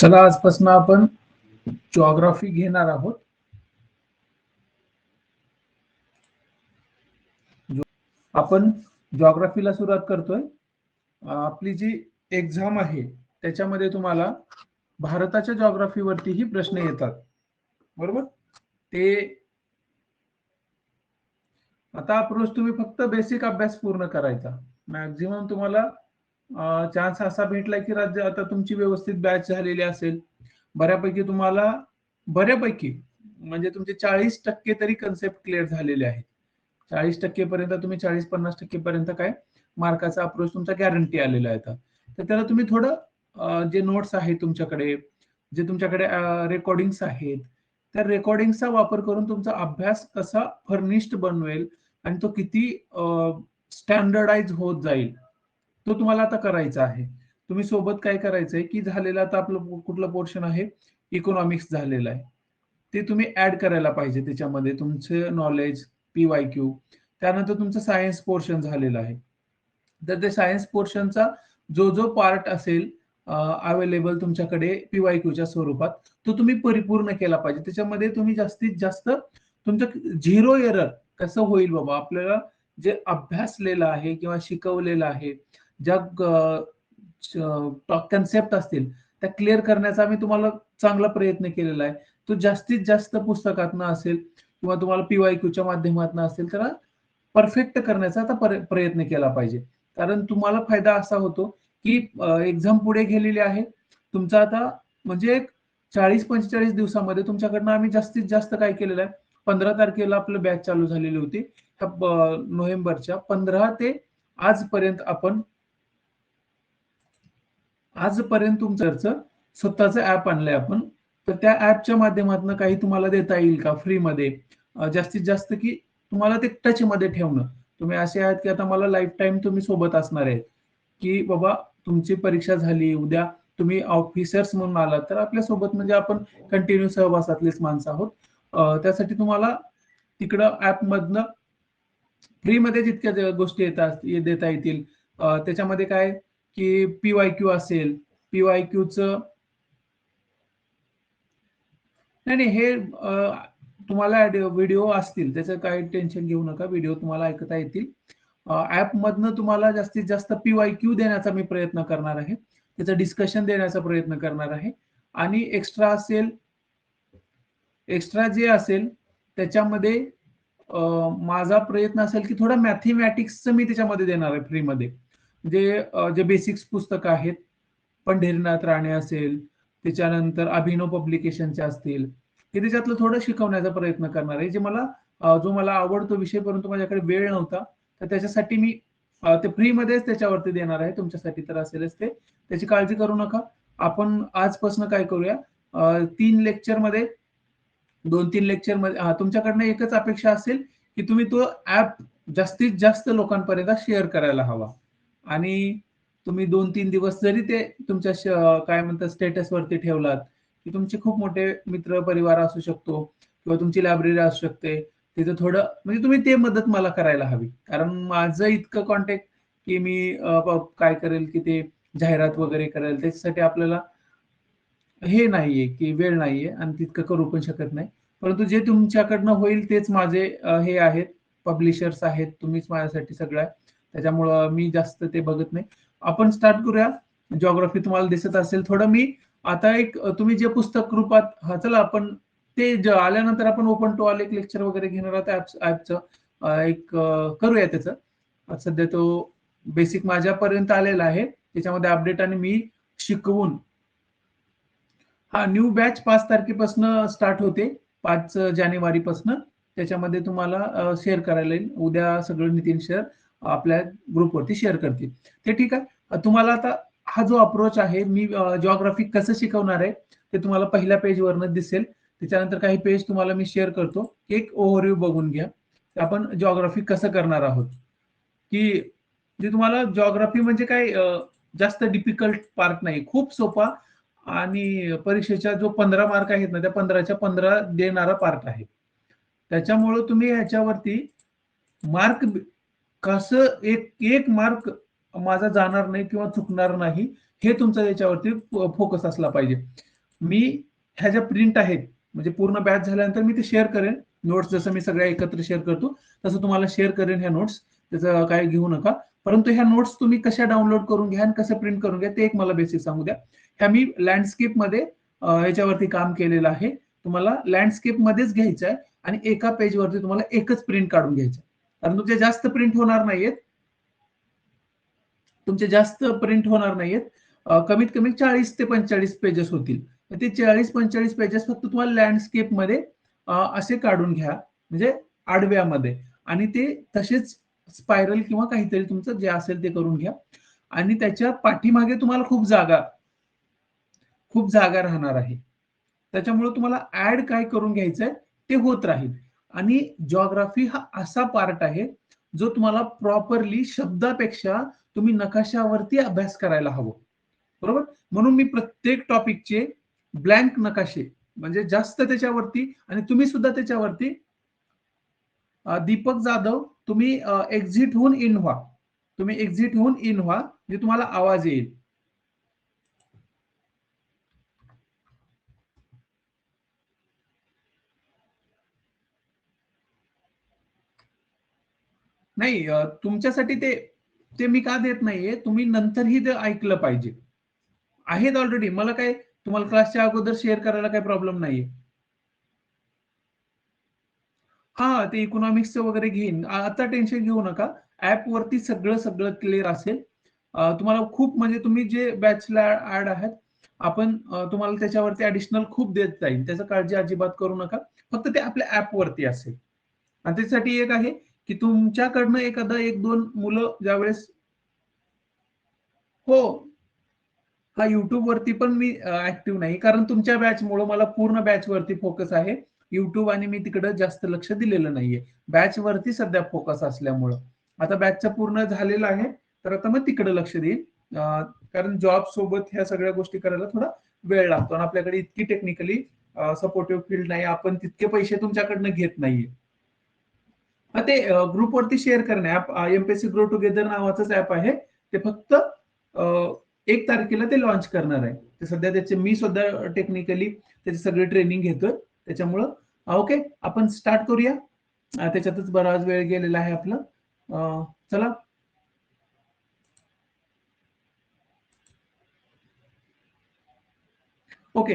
चला आजपासून आपण जिओग्राफी घेणार आहोत. आपण जिओग्राफीला सुरुवात करतोय. आपली जी एक्झाम आहे त्याच्यामध्ये तुम्हाला भारताच्या जिओग्राफीवरतीही प्रश्न येतात, बरोबर. ते आता अप्रोच तुम्ही फक्त बेसिक अभ्यास पूर्ण करायचा. मॅक्झिमम तुम्हाला चान्स असा भेटलाय की राज्य आता तुमची व्यवस्थित बॅच झालेली असेल, बऱ्यापैकी तुम्हाला बऱ्यापैकी म्हणजे तुमचे 40% तरी कन्सेप्ट क्लिअर झालेले आहेत. 40% पर्यंत तुम्ही 40-50% पर्यंत काय मार्काचा अप्रोच तुमचा गॅरंटी आलेला आहे. तर त्याला तुम्ही थोडं जे नोट्स आहेत तुमच्याकडे, जे तुमच्याकडे रेकॉर्डिंग्स आहेत, त्या रेकॉर्डिंगचा वापर करून तुमचा अभ्यास कसा फर्निश्ड बनवेल आणि तो किती स्टँडर्डाइज होत जाईल तो तुम्हाला आता करायचा आहे. तुम्ही सोबत काय करायचंय की झालेलं आता आपलं कुठलं पोर्शन आहे, इकॉनॉमिक्स झालेलं आहे, ते तुम्ही ऍड करायला पाहिजे त्याच्यामध्ये तुमचे नॉलेज, PYQ. त्यानंतर तुमचं सायन्स पोर्शन झालेलं आहे, तर ते सायन्स पोर्शनचा जो जो पार्ट असेल अवेलेबल तुमच्याकडे PYQच्या स्वरूपात, तो तुम्ही परिपूर्ण केला पाहिजे. त्याच्यामध्ये तुम्ही जास्तीत जास्त तुमचं 0 एरर कसं होईल बाबा, आपल्याला जे अभ्यासलेलं आहे किंवा शिकवलेलं आहे, ज्या कन्सेप्ट असतील त्या क्लिअर करण्याचा मी तुम्हाला चांगला प्रयत्न केलेला आहे. तो जास्तीत जास्त पुस्तकातनं असेल किंवा तुम्हाला PYQच्या माध्यमातून असेल तर परफेक्ट करण्याचा आता प्रयत्न केला पाहिजे. कारण तुम्हाला फायदा असा होतो की एक्झाम पुढे गेलेली आहे. तुमचा आता म्हणजे 40-45 दिवसामध्ये तुमच्याकडनं आम्ही जास्तीत जास्त काय केलेलं आहे, 15 तारखेला आपलं बॅच चालू झालेली होती. नोव्हेंबरच्या 15 ते आजपर्यंत तुमचं स्वतःचं ऍप आणलंय आपण. तर त्या ऍपच्या माध्यमातून काही तुम्हाला देता येईल का फ्रीमध्ये, जास्तीत जास्त की तुम्हाला ते टच मध्ये ठेवणं. तुम्ही असे आहात की आता मला लाईफ टाईम तुम्ही सोबत असणार आहे, की बाबा तुमची परीक्षा झाली, उद्या तुम्ही ऑफिसर्स म्हणून आलात तर आपल्या सोबत म्हणजे आपण कंटिन्यू सहवासातलेच माणसं आहोत. त्यासाठी तुम्हाला तिकडं ऍप मधनं फ्रीमध्ये जितक्या गोष्टी देता येतील. त्याच्यामध्ये काय की PYQ असेल, PYQचं नाही हे तुम्हाला व्हिडिओ असतील, त्याचं काही टेन्शन घेऊ नका, व्हिडिओ तुम्हाला ऐकता येतील. ऍप मधनं तुम्हाला जास्तीत जास्त PYQ देण्याचा मी प्रयत्न करणार आहे, त्याचं डिस्कशन देण्याचा प्रयत्न करणार आहे. आणि एक्स्ट्रा जे असेल त्याच्यामध्ये माझा प्रयत्न असेल की थोडा मॅथमॅटिक्सचं मी त्याच्यामध्ये देणार आहे फ्रीमध्ये. जे बेसिक्स पुस्तकं आहेत, पंढरीनाथ राणे असेल, त्याच्यानंतर अभिनव पब्लिकेशनचे असतील, की त्याच्यातलं थोडं शिकवण्याचा प्रयत्न करणार आहे. जो मला आवडतो विषय परंतु माझ्याकडे वेळ नव्हता, तर त्याच्यासाठी मी ते फ्रीमध्येच त्याच्यावरती देणार आहे. तुमच्यासाठी तर असेलच ते, त्याची काळजी करू नका. आपण आजपासून काय करूया, 3 लेक्चरमध्ये 2-3 लेक्चरमध्ये तुमच्याकडनं एकच अपेक्षा असेल की तुम्ही तो ऍप जास्तीत जास्त लोकांपर्यंत शेअर करायला हवा. आणि तुम्ही 2-3 दिवस जरी ते तुमच्या काय म्हणतात स्टेटसवरती ठेवलात, की तुमचे खूप मोठे मित्र परिवार असू शकतो किंवा तुमची लायब्ररी असू शकते, तिथं थोडं म्हणजे तुम्ही ते मदत मला करायला हवी. कारण माझं इतकं कॉन्टॅक्ट की मी काय करेल की ते जाहिरात वगैरे करेल, त्याच्यासाठी आपल्याला हे नाहीये की वेळ नाहीये आणि तितकं करू पण शकत नाही. परंतु जे तुमच्याकडनं होईल तेच माझे हे आहेत, पब्लिशर्स आहेत, तुम्हीच माझ्यासाठी सगळं आहे. त्याच्यामुळं मी जास्त ते बघत नाही. आपण स्टार्ट करूया. जिओग्राफी तुम्हाला दिसत असेल थोडं, मी आता एक तुम्ही जे पुस्तक रूपात चला आपण ते आल्यानंतर आपण ओपन टू ऑल एक लेक्चर वगैरे घेणार आहोत ऍपचं, एक करूया त्याचं. सध्या तो बेसिक माझ्यापर्यंत आलेला आहे, त्याच्यामध्ये अपडेट आणि मी शिकवून न्यू बॅच 5 तारखेपासून स्टार्ट होते, 5 जानेवारीपासून. त्याच्यामध्ये तुम्हाला शेअर करायला येईल. उद्या सगळं नितीन सर आपल्या ग्रुपवरती शेअर करतील, ते ठीक आहे. तुम्हाला आता हा जो अप्रोच आहे, मी जिओग्राफी कसं शिकवणार आहे ते तुम्हाला पहिल्या पेजवरनं दिसेल. त्याच्यानंतर काही पेज तुम्हाला मी शेअर करतो, एक ओव्हरव्ह्यू बघून घ्या. आपण जिओग्राफी कसं करणार आहोत, की जे तुम्हाला जिओग्राफी म्हणजे काय जास्त डिफिकल्ट पार्ट नाही, खूप सोपा आणि परीक्षेच्या जो 15 मार्क आहेत ना, त्या 15च्या 15 देणारा पार्ट आहे. त्याच्यामुळं तुम्ही ह्याच्यावरती मार्क कसं एक मार्क माझा जाणार नाही किंवा चुकणार नाही, हे तुमचा याच्यावरती फोकस असला पाहिजे. मी ह्या ज्या प्रिंट आहेत म्हणजे पूर्ण बॅच झाल्यानंतर मी ते शेअर करेन. नोट्स जसं मी सगळ्या एकत्र शेअर करतो तसं तुम्हाला शेअर करेन ह्या नोट्स. त्याचं काय घेऊ नका. परंतु ह्या नोट्स तुम्ही कशा डाउनलोड करून घ्या आणि कसं प्रिंट करून घ्या ते एक मला बेसिक सांगू द्या. ह्या मी लँडस्केपमध्ये याच्यावरती काम केलेलं आहे. तुम्हाला लँडस्केपमध्येच घ्यायचं आहे आणि एका पेजवरती तुम्हाला एकच प्रिंट काढून घ्यायचं. कारण तुमचे जास्त प्रिंट होणार नाहीयेत. तुमचे जास्त प्रिंट होणार नाहीयेत. कमीत कमी 40 ते 45 पेजेस होतील. ते 40-45 पेजेस फक्त तुम्हाला लँडस्केपमध्ये असे काढून घ्या म्हणजे आडव्यामध्ये आणि ते तसेच स्पायरल किंवा काहीतरी तुमचं जे असेल ते करून घ्या आणि त्याच्या पाठीमागे तुम्हाला खूप जागा राहणार आहे. त्याच्यामुळे तुम्हाला ऍड काय करून घ्यायचंय ते होत राहील. आणि जिओग्राफी हा असा पार्ट आहे जो तुम्हाला प्रॉपरली शब्दापेक्षा तुम्ही नकाशावरती अभ्यास करायला हवं. बरोबर? म्हणून मी प्रत्येक टॉपिकचे ब्लँक नकाशे म्हणजे जास्त त्याच्यावरती आणि तुम्ही सुद्धा त्याच्यावरती दीपक जाधव तुम्ही एक्झिट होऊन इन व्हा. तुम्ही एक्झिट होऊन इन व्हा म्हणजे तुम्हाला आवाज येईल. नाही तुमच्यासाठी ते ते मी का देत नाहीये तुम्ही नंतरही ते ऐकलं पाहिजे. आहेत ऑलरेडी मला काय तुम्हाला क्लासच्या अगोदर शेअर करायला काही प्रॉब्लेम नाहीये. हा ते इकॉनॉमिक्सचं वगैरे घेईन. आता टेन्शन घेऊ नका. ऍप वरती सगळं सगळं क्लिअर असेल. तुम्हाला खूप म्हणजे तुम्ही जे बॅचला ऍड आहात आपण तुम्हाला त्याच्यावरती ऍडिशनल खूप देत जाईल. त्याचं काळजी अजिबात करू नका. फक्त ते आपल्या ऍप वरती असेल. आणि त्यासाठी एक आहे की तुमच्याकडनं एखादा एक दोन मुलं ज्यावेळेस हो हा युट्यूब वरती पण मी ऍक्टिव्ह नाही कारण तुमच्या बॅचमुळे मला पूर्ण बॅच वरती फोकस आहे. युट्यूब आणि मी तिकडे जास्त लक्ष दिलेलं नाहीये. बॅच वरती सध्या फोकस असल्यामुळं. आता बॅचचं पूर्ण झालेलं आहे तर आता मग तिकडे लक्ष देईल. कारण जॉब सोबत ह्या सगळ्या गोष्टी करायला थोडा वेळ लागतो आणि आपल्याकडे इतकी टेक्निकली सपोर्टिव्ह फील्ड नाही. आपण तितके पैसे तुमच्याकडनं घेत नाहीये. ते ग्रुपवरती शेअर करणे ऍप एमपीएससी ग्रो टुगेदर नावाचंच ऍप आहे. ते फक्त 1 तारखेला ते लॉन्च करणार आहे. ते सध्या त्याचे मी सुद्धा टेक्निकली त्याची सगळी ट्रेनिंग घेतोय. त्याच्यामुळं ओके आपण स्टार्ट करूया. त्याच्यातच बराच वेळ गेलेला आहे आपला. चला ओके.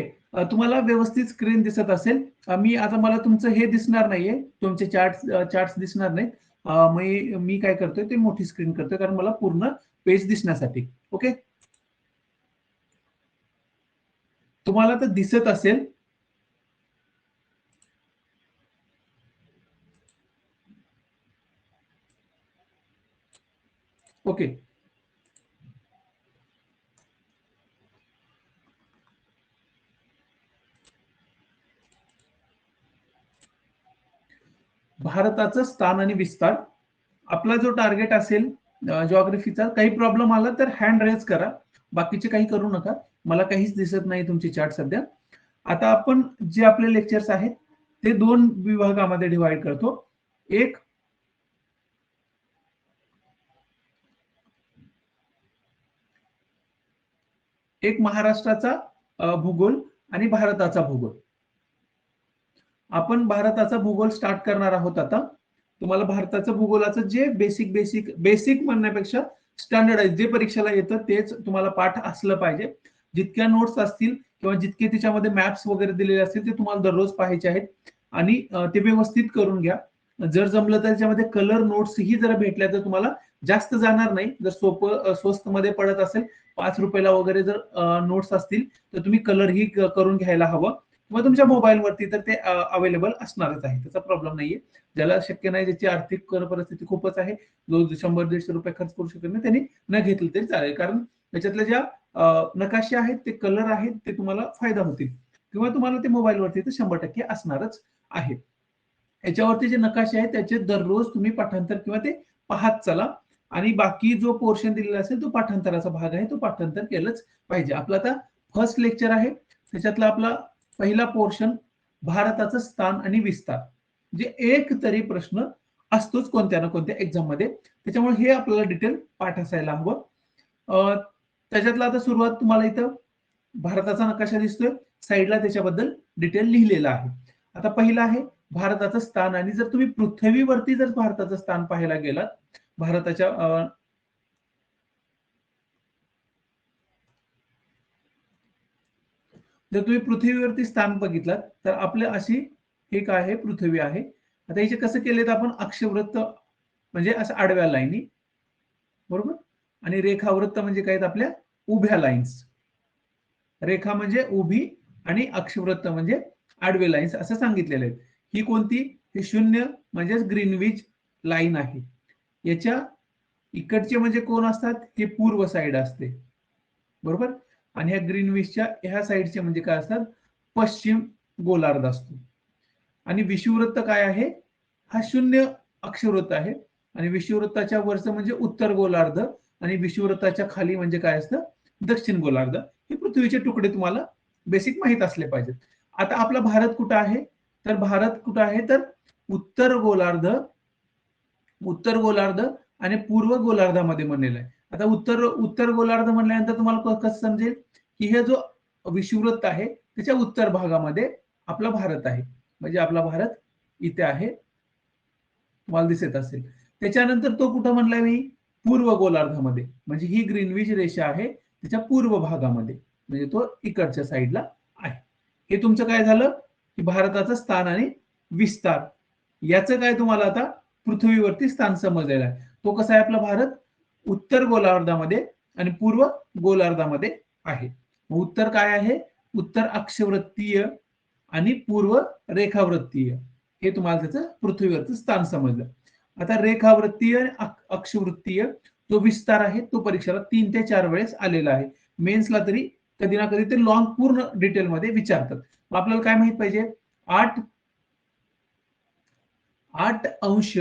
तुम्हाला व्यवस्थित स्क्रीन दिसत असेल. मी आता मला तुमचं हे दिसणार नाहीये. तुमचे चार्ट्स दिसणार नाहीत. मी काय करतोय ते मोठी स्क्रीन करतोय कारण मला पूर्ण पेज दिसण्यासाठी. ओके. तुम्हाला तर दिसत असेल. ओके. भारताचं स्थान आणि विस्तार आपला जो टार्गेट असेल जिओग्राफीचा काही प्रॉब्लेम आला तर हँड रेज करा. बाकीचे काही करू नका. मला काहीच दिसत नाही तुमची चार्ट सध्या. आता आपण जे आपले लेक्चर्स आहेत ते 2 विभागामध्ये डिवाइड करतो. एक महाराष्ट्राचा भूगोल आणि भारताचा भूगोल. आपण भारताचा भूगोल स्टार्ट करणार आहोत आता. तुम्हाला भारताचं भूगोलाचं जे बेसिक म्हणण्यापेक्षा स्टँडर्डाइज जे परीक्षेला येतं तेच तुम्हाला पाठ असलं पाहिजे. जितक्या नोट्स असतील किंवा जितके त्याच्यामध्ये मॅप्स वगैरे दिलेले असतील ते तुम्हाला दररोज पाहायचे आहेत आणि ते व्यवस्थित करून घ्या. जर जमलं तर त्याच्यामध्ये कलर नोट्स ही जर भेटल्या तर तुम्हाला जास्त जाणार नाही. जर स्वस्त मध्ये पडत असेल 5 रुपयाला वगैरे जर नोट्स असतील तर तुम्ही कलर ही करून घ्यायला हवं. किंवा तुमच्या मोबाईलवरती तर ते अवेलेबल असणारच आहे. त्याचा प्रॉब्लेम नाहीये. ज्याला शक्य नाही ज्याची आर्थिक परिस्थिती खूपच आहे जो 100-150 रुपये खर्च करू शकत नाही त्यांनी न घेतलं तरी चालेल. कारण त्याच्यातल्या ज्या नकाशे आहेत ते कलर आहेत ते तुम्हाला फायदा होतील किंवा तुम्हाला ते मोबाईलवरती तर 100% असणारच आहे. याच्यावरती जे नकाशे आहेत त्याचे दररोज तुम्ही पाठांतर किंवा ते पाहत चला आणि बाकी जो पोर्शन दिलेला असेल तो पाठांतराचा भाग आहे तो पाठांतर केलंच पाहिजे. आपलं आता फर्स्ट लेक्चर आहे. त्याच्यातला आपला पहिला पोर्शन भारताचं स्थान आणि विस्तार. जे एक तरी प्रश्न असतोच कोणत्या ना कोणत्या एक्झाम मध्ये. त्याच्यामुळे हे आपल्याला डिटेल पाठ असायला हवं. त्याच्यातला आता सुरुवात तुम्हाला इथं भारताचा नकाशा दिसतोय. साईडला त्याच्याबद्दल डिटेल लिहिलेलं आहे. आता पहिलं आहे भारताचं स्थान, आणि जर तुम्ही पृथ्वीवरती जर भारताचं स्थान पाहायला गेलात, भारताच्या जर तुम्ही पृथ्वीवरती स्थान बघितलात तर आपल्या अशी हे काय आहे, पृथ्वी आहे. आता याचे कसं केलेत आपण, अक्षवृत्त म्हणजे असं आडव्या लाईनी, बरोबर, आणि रेखावृत्त म्हणजे काय, आपल्या उभ्या लाईन्स. रेखा म्हणजे उभी आणि अक्षवृत्त म्हणजे आडवे लाईन्स असं सांगितलेले आहेत. ही कोणती, हे 0 म्हणजेच ग्रीनविच लाईन आहे. याच्या इकडचे म्हणजे कोण असतात, हे पूर्व साइड असते, बरोबर, आणि ह्या ग्रीनविचच्या ह्या साइडचे म्हणजे काय असतात, पश्चिम गोलार्ध असतो. आणि विषुववृत्त काय आहे, हा 0 अक्षवृत्त आहे, आणि विषुववृत्ताच्या वरचं म्हणजे उत्तर गोलार्ध, आणि विषुववृत्ताच्या खाली म्हणजे काय असतं, दक्षिण गोलार्ध. हे पृथ्वीचे तुकडे तुम्हाला बेसिक माहित असले पाहिजेत. आता आपला भारत कुठं आहे, तर भारत कुठं आहे, तर उत्तर गोलार्ध, उत्तर गोलार्ध आणि पूर्व गोलार्धामध्ये म्हणलेलं आहे. आता उत्तर उत्तर गोलार्ध म्हणल्यानंतर तुम्हाला कसं समजेल की हे जो विषुववृत्त आहे त्याच्या उत्तर भागामध्ये आपला भारत आहे. म्हणजे आपला भारत इथे आहे, तुम्हाला दिसत असेल. त्याच्यानंतर तो कुठं म्हणलाय मी, पूर्व गोलार्धामध्ये, म्हणजे ही ग्रीनविच रेषा आहे त्याच्या पूर्व भागामध्ये, म्हणजे तो इकडच्या साईडला आहे. हे तुमचं काय झालं की भारताचं स्थान आणि विस्तार. याचं काय तुम्हाला आता पृथ्वीवरती स्थान समजलेलं आहे. तो कसा आहे, आपला भारत उत्तर गोलार्धामध्ये आणि पूर्व गोलार्धामध्ये आहे. उत्तर काय आहे, उत्तर अक्षवृत्तीय आणि पूर्व रेखावृत्तीय, हे तुम्हाला त्याचं पृथ्वीवरचं स्थान समजलं. आता रेखावृत्तीय आणि अक्षवृत्तीय जो विस्तार आहे तो परीक्षेला 3 ते 4 वेळेस आलेला आहे. मेन्सला तरी कधी ना कधी ते लॉंग पूर्ण डिटेलमध्ये विचारतात. आपल्याला काय माहित पाहिजे, 8 अंश,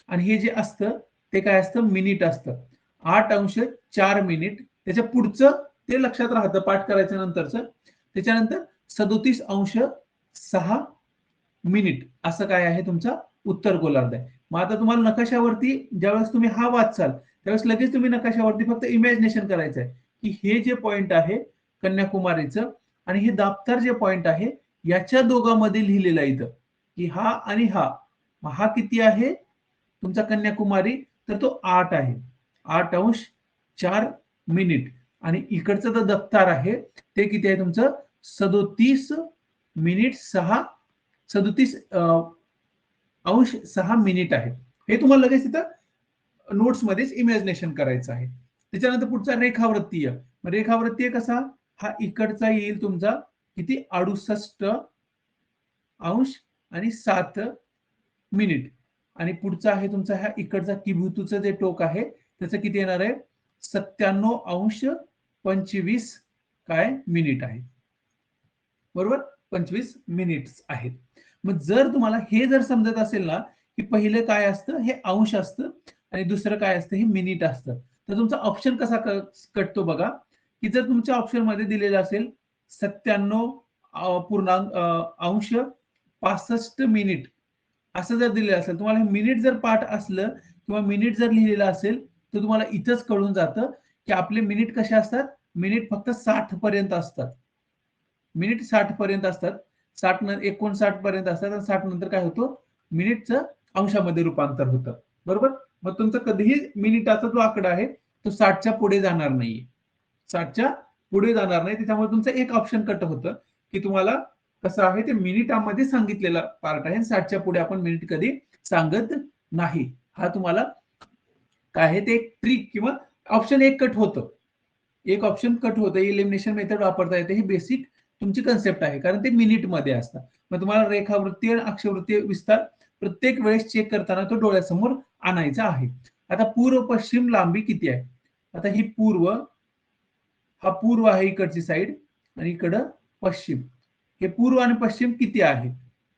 आणि हे जे असतं ते काय असतं, मिनिट असतं. 8 अंश 4 मिनिट, त्याच्या पुढचं ते लक्षात राहतं पाठ करायचं नंतरचं. त्याच्यानंतर 37 अंश 6 मिनिट असं काय आहे, तुमचा उत्तर गोलार्ध आहे. मग आता तुम्हाला नकाशावरती ज्यावेळेस तुम्ही हा वाचाल त्यावेळेस लगेच तुम्ही नकाशावरती फक्त इमॅजिनेशन करायचं आहे की हे जे पॉइंट आहे कन्याकुमारीचं आणि हे दाप्तर जे पॉइंट आहे याच्या दोघांमध्ये लिहिलेलं आहे इथं की हा आणि हा, हा किती आहे तुमचा कन्याकुमारी, तर तो 8 आहे, 8 अंश 4 मिनिट. आणि इकडचं तर दप्तर आहे ते किती आहे तुमचं, 37 मिनिट 6 37 अंश 6 मिनिट आहे. हे तुम्हाला लगेच तिथं नोट्स मध्येच इमॅजिनेशन करायचं आहे. त्याच्यानंतर पुढचा रेखावृत्तीय. रेखावृत्तीय कसा, हा इकडचा येईल तुमचा किती, 68 अंश आणि 7 मिनिट. आणि पुढचा आहे तुमचा ह्या इकडचा किभूतूचं जे टोक आहे त्याचं किती येणार आहे, 97 अंश 25 काय मिनिट आहे, बरोबर, 25 मिनिट्स आहेत. मग जर तुम्हाला हे जर समजत असेल ना की पहिलं काय असतं, हे अंश असतं आणि दुसरं काय असतं, हे मिनिट असतं, तर तुमचा ऑप्शन कसा कटतो बघा, की जर तुमच्या ऑप्शन मध्ये दिलेलं असेल 97 पूर्णांक अंश 65 मिनिट असं जर दिलेलं असेल, तुम्हाला मिनिट जर पाठ असलं किंवा मिनिट जर लिहिलेलं असेल तर तुम्हाला इथंच कळून जातं की आपले मिनिट कसे असतात, मिनिट फक्त 60 पर्यंत असतात, मिनिट 60 पर्यंत असतात, 59 पर्यंत असतात, आणि 60 नंतर काय होतं, मिनिटचं अंशामध्ये रूपांतर होतं, बरोबर. मग तुमचं कधीही मिनिटाचा जो आकडा आहे तो 60च्या पुढे जाणार नाहीये, 60च्या पुढे जाणार नाही. त्याच्यामुळे तुमचं एक ऑप्शन कट होतं की तुम्हाला कसं आहे, ते मिनिटामध्ये सांगितलेला पार्ट आहे, 60च्या पुढे आपण मिनिट कधी सांगत नाही. हा तुम्हाला काय आहे ते एक ट्रिक किंवा ऑप्शन एक कट होतं, एक ऑप्शन कट होतं, इलिमिनेशन मेथड वापरता येते. ही बेसिक तुमची कन्सेप्ट आहे कारण ते मिनिट मध्ये असतात. मग तुम्हाला रेखावृत्ती आणि अक्षवृत्तीय विस्तार प्रत्येक वेळेस चेक करताना तो डोळ्यासमोर आणायचा आहे. आता पूर्व पश्चिम लांबी किती आहे, आता ही पूर्व, हा पूर्व आहे इकडची साईड, आणि इकडं पश्चिम, हे पूर्व आणि पश्चिम किती आहे,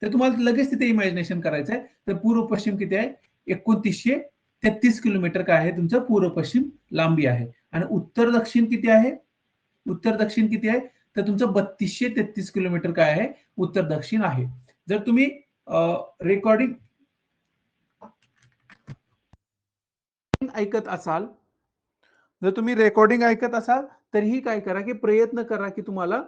तर तुम्हाला लगेच तिथे इमॅजिनेशन करायचं आहे. तर पूर्व पश्चिम किती आहे, 2933 किलोमीटर काय आहे तुमचं पूर्व पश्चिम लांबी आहे. आणि उत्तर दक्षिण किती आहे, उत्तर दक्षिण किती आहे, तर तुमचं 3233 किलोमीटर काय आहे, उत्तर दक्षिण आहे. जर तुम्ही रेकॉर्डिंग ऐकत असाल, जर तुम्ही रेकॉर्डिंग ऐकत असाल तरीही काय करा की प्रयत्न करा की तुम्हाला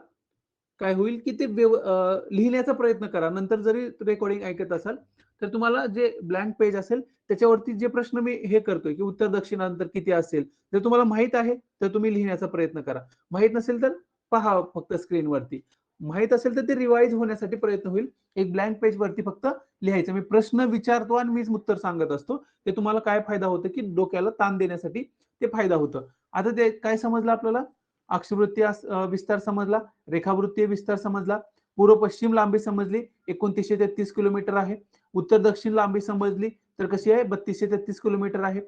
काय होईल की ते लिहिण्याचा प्रयत्न करा. नंतर जरी रेकॉर्डिंग ऐकत असाल तर तुम्हाला जे ब्लँक पेज असेल त्याच्यावरती जे प्रश्न मी हे करतोय की उत्तर दक्षिणांतर किती असेल, जर तुम्हाला माहित आहे तर तुम्ही लिहिण्याचा प्रयत्न करा. माहित नसेल तर पहा फक्त स्क्रीनवरती. माहित असेल तर ते रिवाइज होण्यासाठी प्रयत्न होईल. एक ब्लँक पेज वरती फक्त लिहायचं. मी प्रश्न विचारतो आणि मीच उत्तर सांगत असतो. ते तुम्हाला काय फायदा होतो की डोक्याला ताण देण्यासाठी ते फायदा होतं. आता ते काय समजलं आपल्याला? अक्षवृत्तीय विस्तार समजला, रेखावृत्तीय विस्तार समजला, पूर्व पश्चिम लांबी समजली 2933 किलोमीटर आहे. उत्तर दक्षिण लांबी समजली तर कशी आहे 3233 किलोमीटर आहे.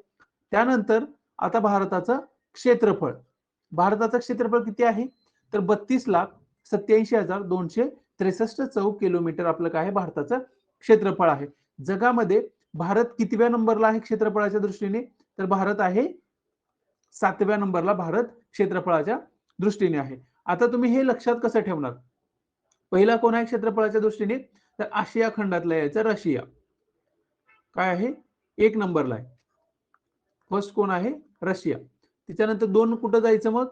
त्यानंतर आता भारताचं क्षेत्रफळ. भारताचं क्षेत्रफळ किती आहे? तर 32,87,263 चौक किलोमीटर आपलं काय आहे भारताचं क्षेत्रफळ आहे. जगामध्ये भारत कितव्या नंबरला आहे क्षेत्रफळाच्या दृष्टीने? तर भारत आहे 7व्या नंबरला भारत क्षेत्रफळाच्या दृष्टीने आहे. आता तुम्ही हे लक्षात कसं ठेवणार? पहिला कोण आहे क्षेत्रफळाच्या दृष्टीने? तर आशिया खंडातला यायचा रशिया. काय आहे? 1 नंबरला आहे. फर्स्ट कोण आहे? रशिया. त्याच्यानंतर 2 कुठं जायचं मग?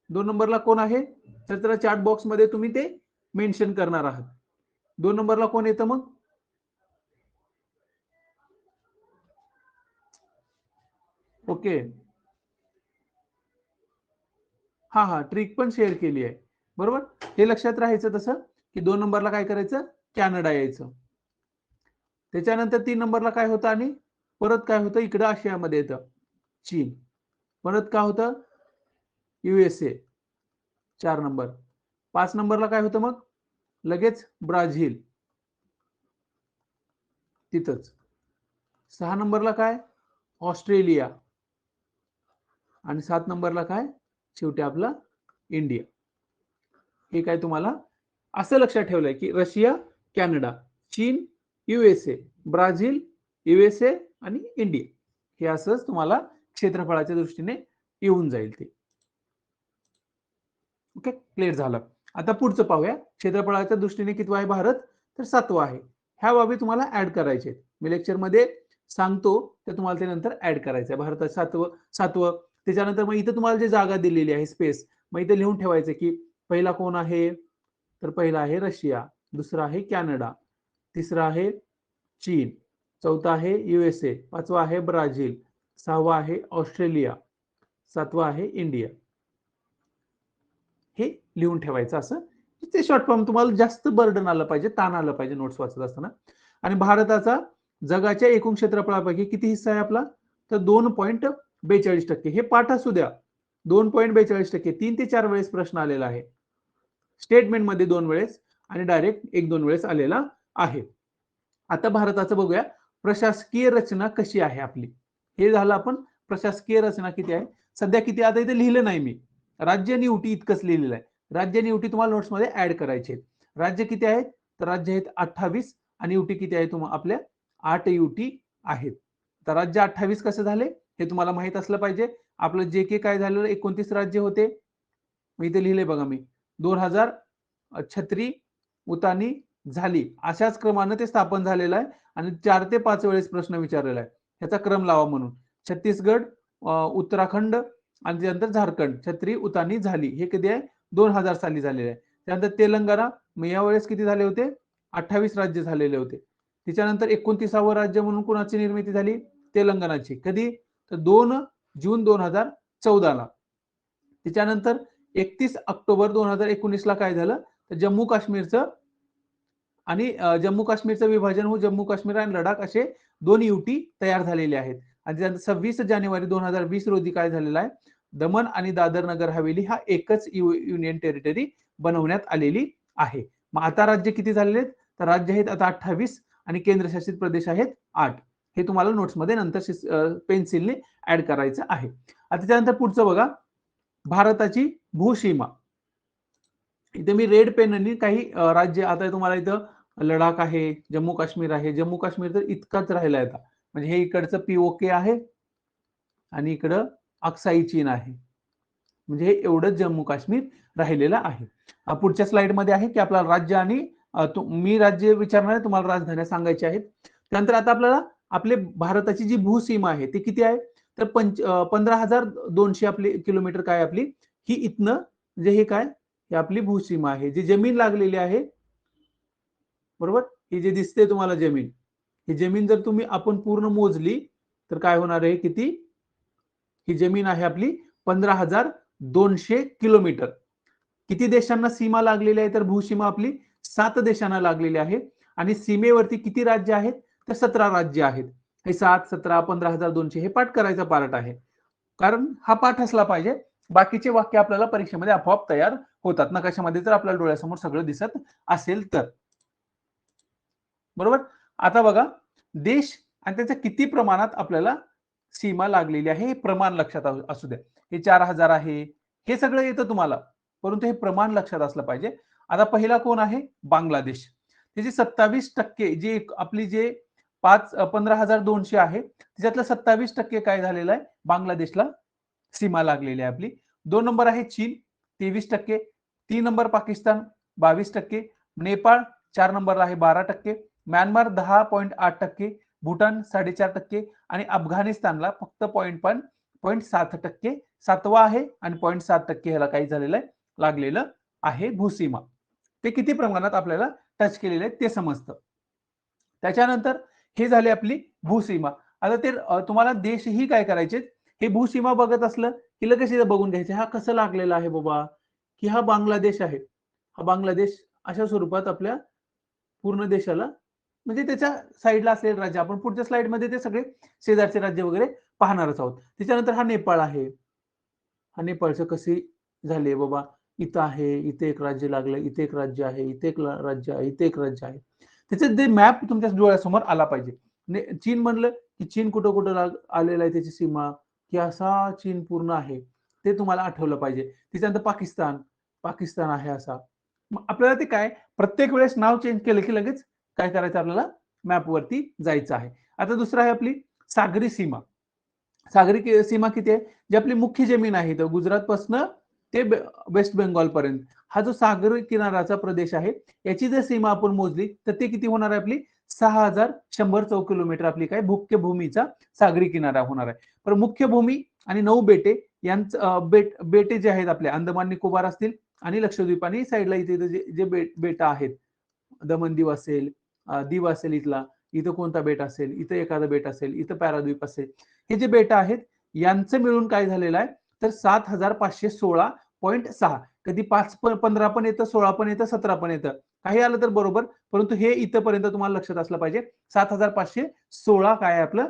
2 नंबरला कोण आहे? तर त्याला चॅट बॉक्स मध्ये तुम्ही ते मेन्शन करणार आहात. 2 नंबरला कोण येतं मग? ओके. हा ट्रिक पण शेअर केली आहे. बरोबर? हे लक्षात राहायचं तसं की 2 नंबरला काय करायचं? कॅनडा यायचं. त्याच्यानंतर 3 नंबरला काय होतं आणि परत काय होतं? इकडं आशियामध्ये येतं चीन. परत काय होतं? USA 4 number. 5 नंबरला काय होतं मग? लगेच ब्राझील. तिथंच. 6 नंबरला काय? ऑस्ट्रेलिया. आणि 7 नंबरला काय? शेवटी आपला इंडिया. हे काय तुम्हाला असं लक्षात ठेवलंय की रशिया, कॅनडा, चीन, USA, ब्राझील, USA आणि इंडिया. हे असंच तुम्हाला क्षेत्रफळाच्या दृष्टीने येऊन जाईल ते. ओके, क्लिअर झालं. आता पुढचं पाहूया. क्षेत्रफळाच्या दृष्टीने कितवा आहे भारत? तर 7वा आहे. ह्या बाबी तुम्हाला ऍड करायचे. मी लेक्चरमध्ये सांगतो तर तुम्हाला ते नंतर ऍड करायचं आहे. भारतात 7वं. त्याच्यानंतर मग इथं तुम्हाला जे जागा दिलेली आहे स्पेस, मग इथे लिहून ठेवायचं की पहिला कोण आहे? तर पहिला आहे रशिया, दुसरा आहे कॅनडा, तिसरा आहे चीन, चौथा आहे USA, पाचवा आहे ब्राझील, 6वा आहे ऑस्ट्रेलिया, 7वा आहे इंडिया. हे लिहून ठेवायचं असं. ते शॉर्ट फॉर्म तुम्हाला जास्त बर्डन आलं पाहिजे, ताण आलं पाहिजे नोट्स वाचत असताना. आणि भारताचा जगाच्या एकूण क्षेत्रफळापैकी किती हिस्सा आहे आपला? तर 2.42%. हे पाठ असू द्या. 2.42%. 3 ते 4 वेळेस प्रश्न आलेला आहे. स्टेटमेंटमध्ये 2 वेळेस आणि डायरेक्ट 1-2 वेळेस आलेला आहे. आता भारताचं बघूया प्रशासकीय रचना कशी आहे आपली. हे झालं आपण प्रशासकीय रचना किती आहे. सध्या किती आता इथे लिहिलं नाही मी. राज्य निवटी इतकंच लिहिलेलं आहे. राज्य निवटी तुम्हाला नोट्समध्ये ऍड करायचे आहेत. राज्य किती आहेत? तर राज्य आहेत 28 आणि युटी किती आहे तुम्हाला आपल्या 8 युटी आहेत. तर राज्य 28 कसे झाले हे तुम्हाला माहित असलं पाहिजे. आपलं जे के काय झालेलं 29 राज्य होते. मी इथे लिहिले बघा मी 2000 छत्री उतानी झाली अशाच क्रमाने ते स्थापन झालेलं आहे आणि 4 ते 5 वेळेस प्रश्न विचारलेला आहे. ह्याचा क्रम लावा म्हणून. छत्तीसगड, उत्तराखंड आणि त्यानंतर झारखंड छत्री उतानी झाली. हे कधी आहे? 2000 साली झालेले आहे. त्यानंतर तेलंगणा मग यावेळेस किती झाले होते? 28 राज्य झालेले होते. त्याच्यानंतर 29वं राज्य म्हणून कुणाची निर्मिती झाली? तेलंगणाची. कधी? तर 2 जून 2014ला. त्याच्यानंतर 31 ऑक्टोबर 2019ला काय झालं? तर जम्मू काश्मीरचं आणि जम्मू काश्मीरचं विभाजन होऊन जम्मू काश्मीर आणि लडाख असे 2 युटी तयार झालेले आहेत. आणि 26 जानेवारी 2020 रोजी काय झालेलं आहे? दमन आणि दादर नगर हवेली हा एकच युनियन टेरिटरी बनवण्यात आलेली आहे. मग आता राज्य किती झालेले आहेत? तर राज्य आहेत आता 28 आणि केंद्रशासित प्रदेश आहेत 8. हे तुम्हाला नोट्समध्ये नंतर पेन्सिलने ऍड करायचं आहे. आता त्यानंतर पुढचं बघा भारताची भूसीमा. इथे मी रेड पेननी काही राज्य आता तुम्हाला इथं लडाख आहे, जम्मू काश्मीर आहे. जम्मू काश्मीर तर इतकाच राहिला आता. म्हणजे हे इकडचं पीओके आहे आणि इकडं अक्साई चीन आहे. म्हणजे हे एवढंच जम्मू काश्मीर राहिलेलं आहे. पुढच्या स्लाइडमध्ये आहे की आपल्याला राज्य आणि मी राज्य विचारणार आहे, तुम्हाला राजधान्या सांगायच्या आहेत. त्यानंतर आता आपल्याला आपले भारताची जी भूसीमा आहे ती किती आहे? तर 15,200 आपली किलोमीटर काय आपली ही इथनं म्हणजे हे काय ही आपली भूसीमा आहे, जी जमीन लागलेली आहे, बरोबर. ही जी दिसते तुम्हाला जमीन, ही जमीन जर तुम्ही आपण पूर्ण मोजली तर काय होणार आहे, किती, ही जमीन आहे आपली 15,200 किलोमीटर. किती देशांना सीमा लागलेली आहे, तर भूसीमा आपली 7 देशांना लागलेली आहे. आणि सीमेवरती किती राज्य आहेत, तर 17 राज्य आहेत. हे 7, 17, 15,200 हे पाठ करायचा पार्ट आहे, कारण हा पाठ असला पाहिजे. बाकीचे वाक्य आपल्याला परीक्षेमध्ये आपोआप तयार होतात नकाशामध्ये, जर आपल्याला डोळ्यासमोर सगळं दिसत असेल तर, बरोबर. आता बघा, देश आणि त्याच्या किती प्रमाणात आपल्याला सीमा लागलेली आहे हे प्रमाण लक्षात असू द्या. हे 4,000 आहे, हे सगळं येतं तुम्हाला, परंतु हे प्रमाण लक्षात असलं पाहिजे. आता पहिला कोण आहे, बांगलादेश. त्याची 27% जी आपली जे 15,200 आहे त्याच्यातलं 27% काय झालेलं आहे, बांगलादेशला सीमा लागलेली आहे आपली. 2 नंबर आहे चीन 23%, 3 नंबर पाकिस्तान 22%, नेपाळ 4 नंबरला आहे 12%, म्यानमार 10.8%, भूटान 4.5% आणि अफगाणिस्तानला फक्त 0.7%, 7वा आहे आणि 0.7% ह्याला काही झालेलं आहे, लागलेलं आहे भूसीमा. ते किती प्रमाणात आपल्याला टच केलेले आहे ते समजतं. त्याच्यानंतर हे झाले आपली भूसीमा. आता ते तुम्हाला देशही काय करायचे, हे भूसीमा बघत असलं की लगेच बघून घ्यायचे, हा कसं लागलेला आहे बाबा, की हा बांगलादेश आहे. हा बांगलादेश अशा स्वरूपात आपल्या पूर्ण देशाला, म्हणजे त्याच्या साईडला असलेले राज्य, आपण पुढच्या स्लाइडमध्ये ते सगळे शेजारचे राज्य वगैरे पाहणारच आहोत. त्याच्यानंतर हा नेपाळ आहे. हा नेपाळचं कसे झाले बाबा, इथं आहे, इथे एक राज्य लागलं, इथे एक राज्य आहे, इथे एक राज्य आहे, इथे एक राज्य आहे. त्याचे ते मॅप तुमच्या डोळ्यासमोर आला पाहिजे. चीन म्हणलं की चीन कुठं कुठं आलेलं आहे, त्याची सीमा की असा चीन पूर्ण आहे, ते तुम्हाला आठवलं पाहिजे. त्याच्यानंतर पाकिस्तान, पाकिस्तान आहे असा. मग आपल्याला ते काय, प्रत्येक वेळेस नाव चेंज केलं की लगेच काय करायचं, आपल्याला मॅपवरती जायचं आहे. आता दुसरं आहे आपली सागरी सीमा. सागरी सीमा किती आहे, जी आपली मुख्य जमीन आहे गुजरात पासून ते वेस्ट बेंगॉल पर्यंत, हा जो सागरी किनाऱ्याचा प्रदेश आहे, याची जर सीमा आपण मोजली तर ते किती होणार आहे, आपली 6,100 चौक किलोमीटर आपली काय मुख्य भूमीचा सागरी किनारा होणार आहे. पण मुख्य भूमी आणि 9 बेटे यांचं बेटे जे आहेत आपले अंदमान निकोबार असतील आणि लक्षद्वीप आणि साईडला इथे जे बेट आहेत, दमन दीव असेल, दीव असेल इथला, इथं कोणता बेट असेल, इथं एखादा बेट असेल, इथं पॅराद्वीप असेल, हे जे बेट आहेत यांचं मिळून काय झालेलं आहे, तर 7,516.6. कधी 5-15 पण येतं, 16 पण येतं, 17 पण येतं, काही आलं तर बरोबर, परंतु हे इथंपर्यंत तुम्हाला लक्षात असलं पाहिजे. 7,516 काय आपलं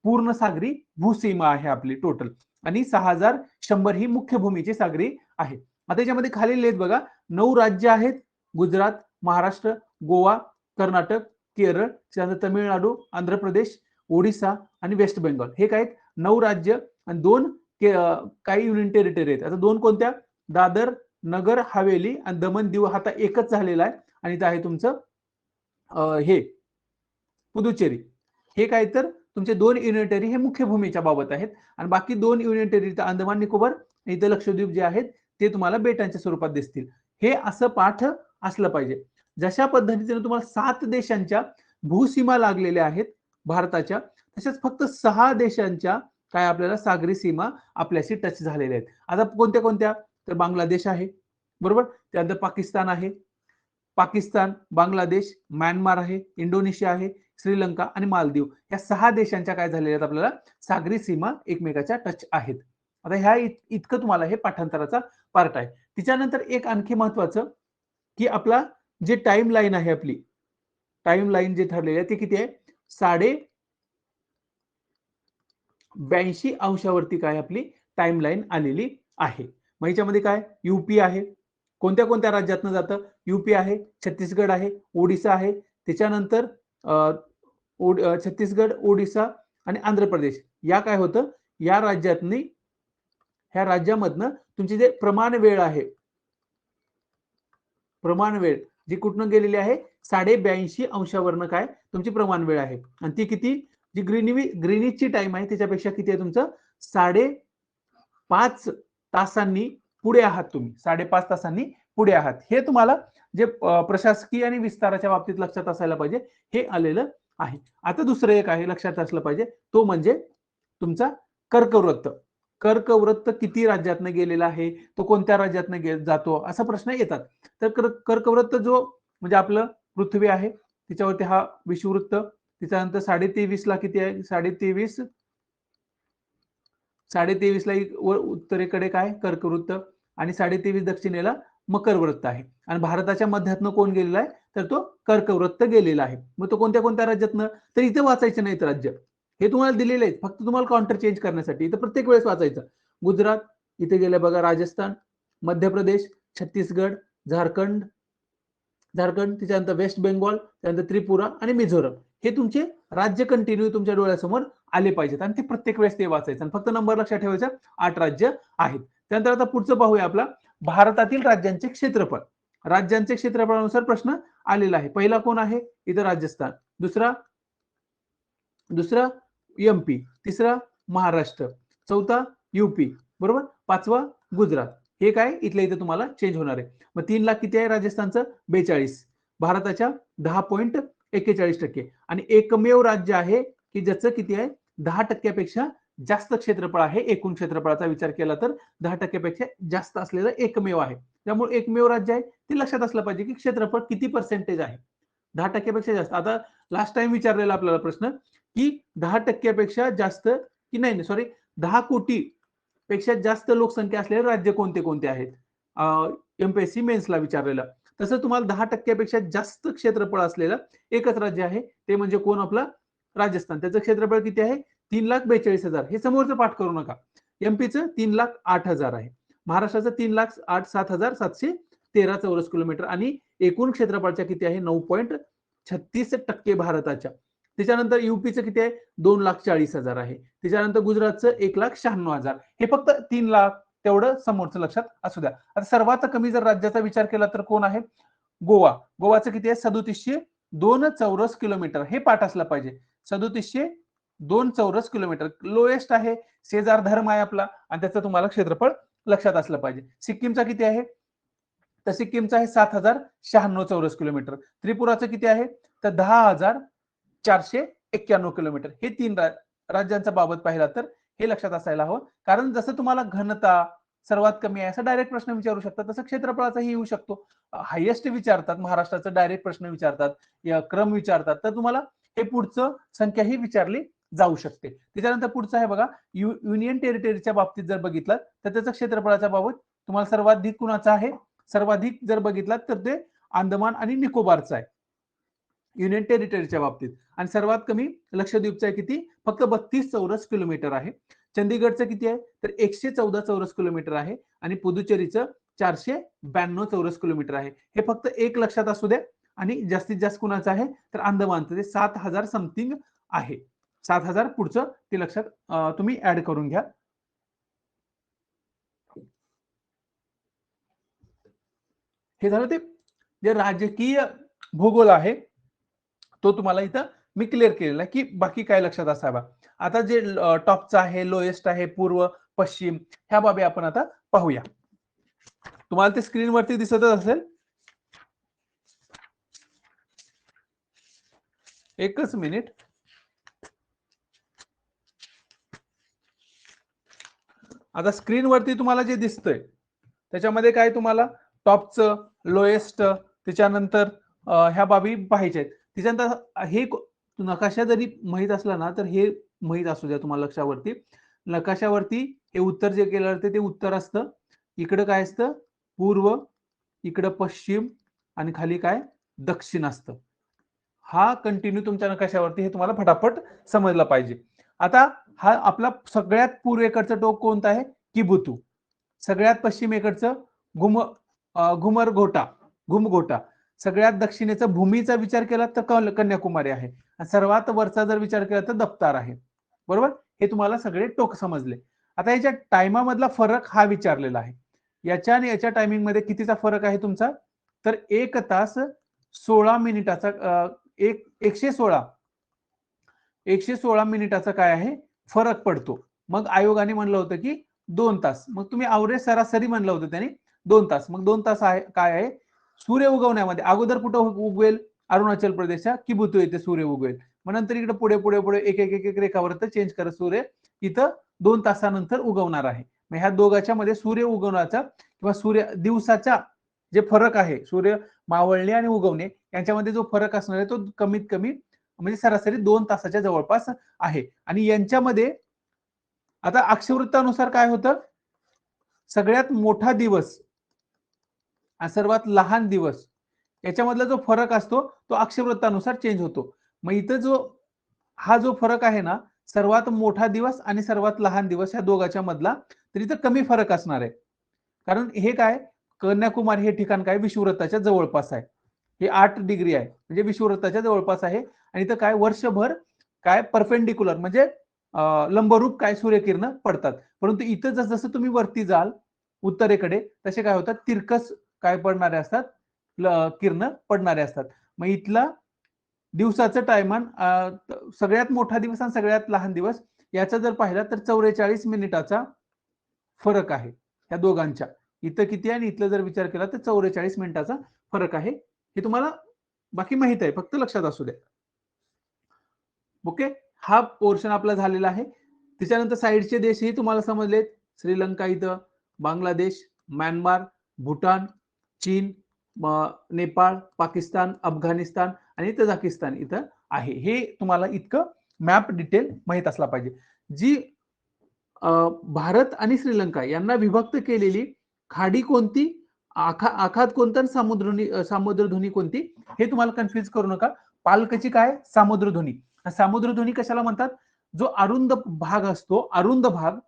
पूर्ण सागरी भूसीमा आहे आपली टोटल, आणि 6,100 ही मुख्य भूमीची सागरी आहे. आता याच्यामध्ये खाली लिहित बघा, 9 राज्य आहेत, गुजरात, महाराष्ट्र, गोवा, कर्नाटक, केरळ, त्यानंतर तमिळनाडू, आंध्र प्रदेश, ओडिसा आणि वेस्ट बेंगॉल, हे काय 9 राज्य आणि 2 काही युनियन टेरिटरी आहेत. आता 2 कोणत्या, दादर नगर हवेली आणि दमन दीव, आता एकच झालेला आहे, आणि ते आहे तुमचं हे पुदुचेरी. हे काय, तर तुमचे 2 युनियन टेरिटरी हे मुख्य भूमीच्या बाबत आहेत, आणि बाकी 2 युनियन टेरिटरी अंदमान निकोबार इथं लक्षद्वीप जे आहेत ते तुम्हाला बेटांच्या स्वरूपात दिसतील. हे असं पाठ असलं पाहिजे. जशा पद्धतीने तुम्हाला 7 देशांच्या भूसीमा लागलेल्या आहेत भारताच्या, तसेच फक्त 6 देशांच्या काय आपल्याला सागरी सीमा आपल्याशी टच झालेल्या आहेत. आता कोणत्या कोणत्या, तर बांगलादेश आहे, बरोबर. त्यानंतर पाकिस्तान आहे, पाकिस्तान, बांगलादेश, म्यानमार आहे, इंडोनेशिया आहे, श्रीलंका आणि मालदीव, या 6 देशांच्या काय झालेल्या आहेत आपल्याला सागरी सीमा एकमेकाच्या टच आहेत. आता ह्या इतकं तुम्हाला हे पाठांतराचा पार्ट आहे. त्याच्यानंतर एक आणखी महत्वाचं, की आपला जे टाइम लाईन आहे, आपली टाइम लाईन जे ठरलेली आहे ते किती आहे, 82 अंशावरती काय आपली टाइम लाईन आलेली आहे. मग याच्यामध्ये काय, यूपी आहे, कोणत्या कोणत्या राज्यातनं जातं, यूपी आहे, छत्तीसगड आहे, ओडिसा आहे, त्याच्यानंतर छत्तीसगड, ओडिसा आणि आंध्र प्रदेश, या काय होतं, या राज्यातनी, ह्या राज्यामधनं तुमची जे प्रमाण वेळ आहे, प्रमाण वेळ जी कुठनं गेलेली आहे, 82 अंशावरनं काय तुमची प्रमाण वेळ आहे, आणि ती किती, जी ग्रीनिचची टाइम आहे त्याच्यापेक्षा किती आहे तुमचं, 5.5 तासांनी पुढे आहात तुम्ही, 5.5 तासांनी पुढे आहात. हे तुम्हाला जे प्रशासकीय आणि विस्ताराच्या बाबतीत लक्षात असायला पाहिजे, हे आलेलं आहे. आता दुसरं एक आहे लक्षात असलं पाहिजे, तो म्हणजे तुमचा कर्कवृत्त. कर्कवृत्त किती राज्यातनं गेलेला आहे, तो कोणत्या राज्यातनं जातो, असा प्रश्न येतात. तर कर्कवृत्त जो म्हणजे आपलं पृथ्वी आहे त्याच्यावरती हा विषुववृत्त, त्याच्यानंतर 23.5 ला किती आहे, 23.5 ला उत्तरेकडे काय कर्कवृत्त आणि 23.5 दक्षिणेला मकर वृत्त आहे. आणि भारताच्या मध्यातनं कोण गेलेला आहे, तर तो कर्कवृत्त गेलेला आहे. मग तो कोणत्या कोणत्या राज्यातनं, तर इथे वाचायचं नाहीत राज्य, हे तुम्हाला दिलेले आहेत फक्त तुम्हाला काउंटर चेंज करण्यासाठी. इथं प्रत्येक वेळेस वाचायचं. गुजरात इथे गेलं बघा, राजस्थान, मध्य प्रदेश, छत्तीसगड, झारखंड, त्याच्यानंतर वेस्ट बेंगॉल, त्यानंतर त्रिपुरा आणि मिझोरम, हे तुमचे राज्य कंटिन्यू तुमच्या डोळ्यासमोर आले पाहिजेत आणि ते प्रत्येक वेळेस ते वाचायचं. आणि फक्त नंबर लक्षात ठेवायचा, 8 राज्य आहेत. त्यानंतर आता पुढचं पाहूया, आपला भारतातील राज्यांचे क्षेत्रफळ. राज्यांचे क्षेत्रफळानुसार प्रश्न आलेला आहे. पहिला कोण आहे, इथं राजस्थान, दुसरा एमपी, तिसरा महाराष्ट्र, चौथा यूपी, बरोबर, पाचवा गुजरात. हे काय इथल्या इथे तुम्हाला चेंज होणार आहे. मग 3 लाख किती आहे राजस्थानचं, 42, भारताच्या 10.41%. आणि एकमेव राज्य आहे की ज्याचं किती आहे, 10% जास्त क्षेत्रफळ आहे. एकूण क्षेत्रफळाचा विचार केला तर 10% जास्त असलेलं एकमेव आहे. त्यामुळे एकमेव राज्य आहे ते लक्षात असलं पाहिजे की क्षेत्रफळ किती पर्सेंटेज आहे, 10% जास्त. आता लास्ट टाइम विचारलेला आपल्याला प्रश्न की 10% जास्त की नाही, सॉरी, 10 कोटी पेक्षा जास्त लोकसंख्या असलेले राज्य कोणते कोणते आहेत, एमपीएससी मेन्सला विचारलेलं. तसं तुम्हाला 10% जास्त क्षेत्रफळ असलेलं एकच राज्य आहे, ते म्हणजे कोण, आपलं राजस्थान. त्याचं क्षेत्रफळ किती आहे, 3,42,000. हे समोरचं पाठ करू नका. एमपीचं 3,08,000 आहे, महाराष्ट्राचं 3,07,713 चौरस किलोमीटर आणि एकूण क्षेत्रफळाच्या किती आहे, 9.36% भारताच्या. त्याच्यानंतर युपीचं किती आहे, 2,40,000 आहे. त्याच्यानंतर गुजरातचं 1,96,000. हे फक्त 3 लाख तेवढं समोरचं लक्षात असू द्या. आता सर्वात कमी जर राज्याचा विचार केला तर कोण आहे, गोवाचं किती आहे, 3702 चौरस किलोमीटर. हे पाठ असलं पाहिजे, 3702 चौरस किलोमीटर. लोएस्ट आहे, शेजार धर्म आहे आपला आणि त्याचं तुम्हाला क्षेत्रफळ लक्षात असलं पाहिजे. सिक्कीमचा किती आहे, तर सिक्कीमचा आहे 7,096 चौरस किलोमीटर. त्रिपुराचं किती आहे, तर 10,491 किलोमीटर. हे 3 राज्यांचा बाबत पाहिला तर हे लक्षात असायला हवं. कारण जसं तुम्हाला घनता सर्वात कमी आहे असं डायरेक्ट प्रश्न विचारू शकतात, तसं क्षेत्रफळाचाही येऊ शकतो. हायेस्ट विचारतात, महाराष्ट्राचं डायरेक्ट प्रश्न विचारतात, या क्रम विचारतात, तर तुम्हाला हे पुढचं संख्याही विचारली जाऊ शकते. त्याच्यानंतर पुढचं आहे बघा, युनियन टेरिटरीच्या बाबतीत जर बघितलं तर त्याचं क्षेत्रफळाच्या बाबत तुम्हाला सर्वाधिक कुणाचं आहे, सर्वाधिक जर बघितलं तर ते अंदमान आणि निकोबारचं आहे युनियन टेरिटरीच्या बाबतीत. आणि सर्वात कमी लक्षद्वीपचं आहे, किती, फक्त 32 चौरस किलोमीटर आहे. चंदीगडचं किती आहे, तर 114 चौरस किलोमीटर आहे. आणि पुदुचेरीचं 492 चौरस किलोमीटर आहे. हे फक्त एक लक्षात असू द्या. आणि जास्तीत जास्त कुणाचं आहे, तर अंदमानचं, ते 7,000 समथिंग आहे. 7,000 पुढचं ते लक्षात तुम्ही ऍड करून घ्या. हे झालं ते जे राजकीय भूगोल आहे तो तुम्हाला इथं मी क्लिअर केलेला आहे, की बाकी काय लक्षात असावा. आता जे टॉपचा आहे, लोएस्ट आहे, पूर्व पश्चिम, ह्या बाबी आपण आता पाहूया. तुम्हाला ते स्क्रीनवरती दिसतच असेल. एकच मिनिट. आता स्क्रीनवरती तुम्हाला जे दिसतंय त्याच्यामध्ये काय, तुम्हाला टॉपचं, लोएस्ट, त्याच्यानंतर ह्या बाबी पाहिजे आहेत. त्याच्यानंतर हे नकाशा जरी माहित असला ना, तर हे माहित असू द्या तुम्हाला लक्षावरती. नकाशावरती हे उत्तर जे केलं ते उत्तर असतं, इकडं काय असतं, पूर्व, इकडं पश्चिम आणि खाली काय, दक्षिण असतं. हा कंटिन्यू तुमच्या नकाशावरती हे तुम्हाला फटाफट समजलं पाहिजे. आता हा आपला सगळ्यात पूर्वेकडचं टोक कोणतं आहे, किबुतू. सगळ्यात पश्चिमेकडचं घुमघोटा. सगळ्यात दक्षिणेचा भूमीचा विचार केला तर कन्याकुमारी आहे. सर्वात वरचा जर विचार केला तर दप्तार आहे. बरोबर, हे तुम्हाला सगळे टोक समजले. आता याच्या टाइमामधला फरक हा विचारलेला आहे. याच्या आणि याच्या टायमिंग मध्ये कितीचा फरक आहे तुमचा, तर 1 तास 16 मिनिटाचा, 116 मिनिटाचा काय आहे फरक पडतो. मग आयोगाने म्हणलं होतं की 2 तास, मग तुम्ही अवरेज सरासरी म्हणलं होतं त्यांनी 2 तास. मग 2 तास आहे काय आहे, सूर्य उगवण्यामध्ये अगोदर कुठं उगवेल, अरुणाचल प्रदेशच्या किबुतू येथे सूर्य उगवेल. मग नंतर इकडे पुढे पुढे पुढे एक एक एक एक रेखावृत्त चेंज करत सूर्य इथं 2 तासानंतर उगवणार आहे. मग ह्या दोघांच्या मध्ये सूर्य उगवण्याचा किंवा सूर्य दिवसाचा जे फरक आहे, सूर्य मावळणे आणि उगवणे यांच्यामध्ये जो फरक असणार आहे तो कमीत कमी म्हणजे सरासरी 2 तासाच्या जवळपास आहे. आणि यांच्यामध्ये आता अक्षवृत्तानुसार काय होतं, सगळ्यात मोठा दिवस सर्वात लहान दिवस याच्यामधला जो फरक असतो तो अक्षवृत्तानुसार चेंज होतो. मग इथं जो फरक आहे ना, सर्वात मोठा दिवस आणि सर्वात लहान दिवस या दोघांच्या मधला, तर इथं कमी फरक असणार आहे. कारण हे काय, कन्याकुमारी हे ठिकाण काय विषुववृत्ताच्या जवळपास आहे. हे 8 डिग्री आहे म्हणजे विषुववृत्ताच्या जवळपास आहे. आणि इथं काय वर्षभर काय परपेंडिक्युलर म्हणजे लंबरूप काय सूर्यकिरण पडतात. परंतु इथं जसं तुम्ही वरती जाल उत्तरेकडे तसे काय होतात, तिरकस काय पडणारे असतात, किरण पडणारे असतात. मग इथला दिवसाचं टायमान सगळ्यात मोठा दिवस आणि सगळ्यात लहान दिवस याचा जर पाहिला तर 44 मिनिटाचा फरक आहे या दोघांच्या. इथं किती आणि इथलं जर विचार केला तर 44 मिनिटाचा फरक आहे. हे तुम्हाला बाकी माहित आहे, फक्त लक्षात असू द्या. ओके, हा पोर्शन आपला झालेला आहे. त्याच्यानंतर साईडचे देशही तुम्हाला समजलेत. श्रीलंका इथं, बांगलादेश, म्यानमार, भूटान, चीन, नेपाळ, पाकिस्तान, अफगाणिस्तान आणि तजाकिस्तान इथं आहे. हे तुम्हाला इतकं मॅप डिटेल माहित असला पाहिजे. जी भारत आणि श्रीलंका यांना विभक्त केलेली खाडी कोणती, आखात कोणता, सामुद्रधुनी कोणती, हे तुम्हाला कन्फ्युज करू नका. पालकची काय, सामुद्रधुनी. सामुद्रधुनी कशाला म्हणतात, जो अरुंद भाग असतो, अरुंद भाग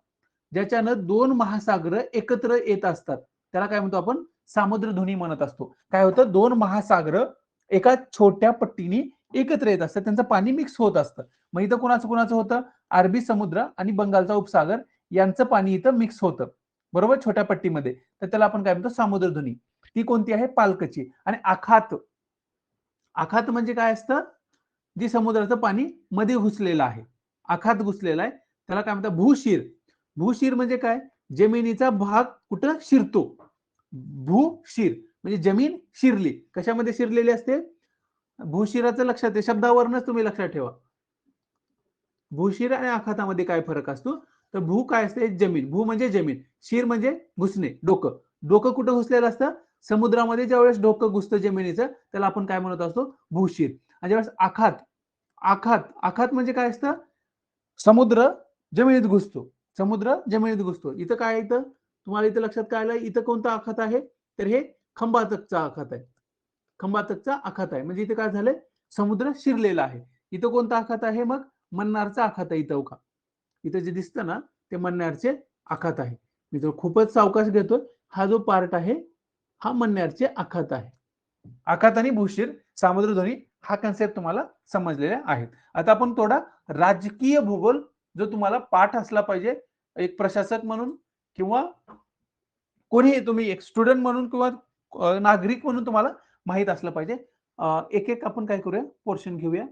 ज्याच्यानं 2 महासागर एकत्र येत असतात त्याला काय म्हणतो आपण, सामुद्रधुनी म्हणत असतो. काय होतं, 2 महासागर एका छोट्या पट्टीने एकत्र येत असतात, त्यांचं पाणी मिक्स होत असतं. मग इथं कुणाचं होतं, अरबी समुद्र आणि बंगालचा उपसागर यांचं पाणी इथं मिक्स होतं, बरोबर, छोट्या पट्टीमध्ये. तर त्याला आपण काय म्हणतो, सामुद्रधुनी. ती कोणती आहे, पालकची. आणि आखात, आखात म्हणजे काय असतं, जी समुद्राचं पाणी मध्ये घुसलेलं आहे, आखात घुसलेला आहे, त्याला काय म्हणतात, भूशीर. भूशीर म्हणजे काय, जमिनीचा भाग कुठं शिरतो, भूशीर म्हणजे जमीन शिरली. कशामध्ये शिरलेली असते, भूशिराचं लक्षात आहे, शब्दावरूनच तुम्ही लक्षात ठेवा. भूशीर आणि आखातामध्ये काय फरक असतो, तर भू काय असते, जमीन, भू म्हणजे जमीन, शिर म्हणजे घुसणे, डोकं. डोकं कुठं घुसलेलं असतं, समुद्रामध्ये. ज्यावेळेस डोकं घुसतं जमिनीचं त्याला आपण काय म्हणत असतो, भूशीर. आणि ज्यावेळेस आखात, आखात म्हणजे काय असतं, समुद्र जमिनीत घुसतो, समुद्र जमिनीत घुसतो. इथं काय, इथं तुम्हाला इथं लक्षात काय आलं, इथं कोणता आखात आहे, तर हे खंबातकचा आखात आहे, खंबातकचा आखात आहे. म्हणजे इथे काय झालंय, समुद्र शिरलेला आहे. इथं कोणता आखात आहे, मग मन्नारचा आखात आहे. इथं का, इथं जे दिसतं ना ते मन्नारचे आखात आहे. मी तो खूपच सावकाश घेतो. हा जो पार्ट आहे हा मन्नारचे आखात आहे. आखात आणि भूशीर, सामुद्रधुनी हा कन्सेप्ट तुम्हाला समजलेला आहे. आता आपण थोडा राजकीय भूगोल जो तुम्हाला पाठ असला पाहिजे, एक प्रशासक म्हणून किंवा कोणी तुम्ही एक स्टुडंट म्हणून किंवा नागरिक म्हणून तुम्हाला माहित असलं पाहिजे. एक एक आपण काय करूया, पोर्शन घेऊया.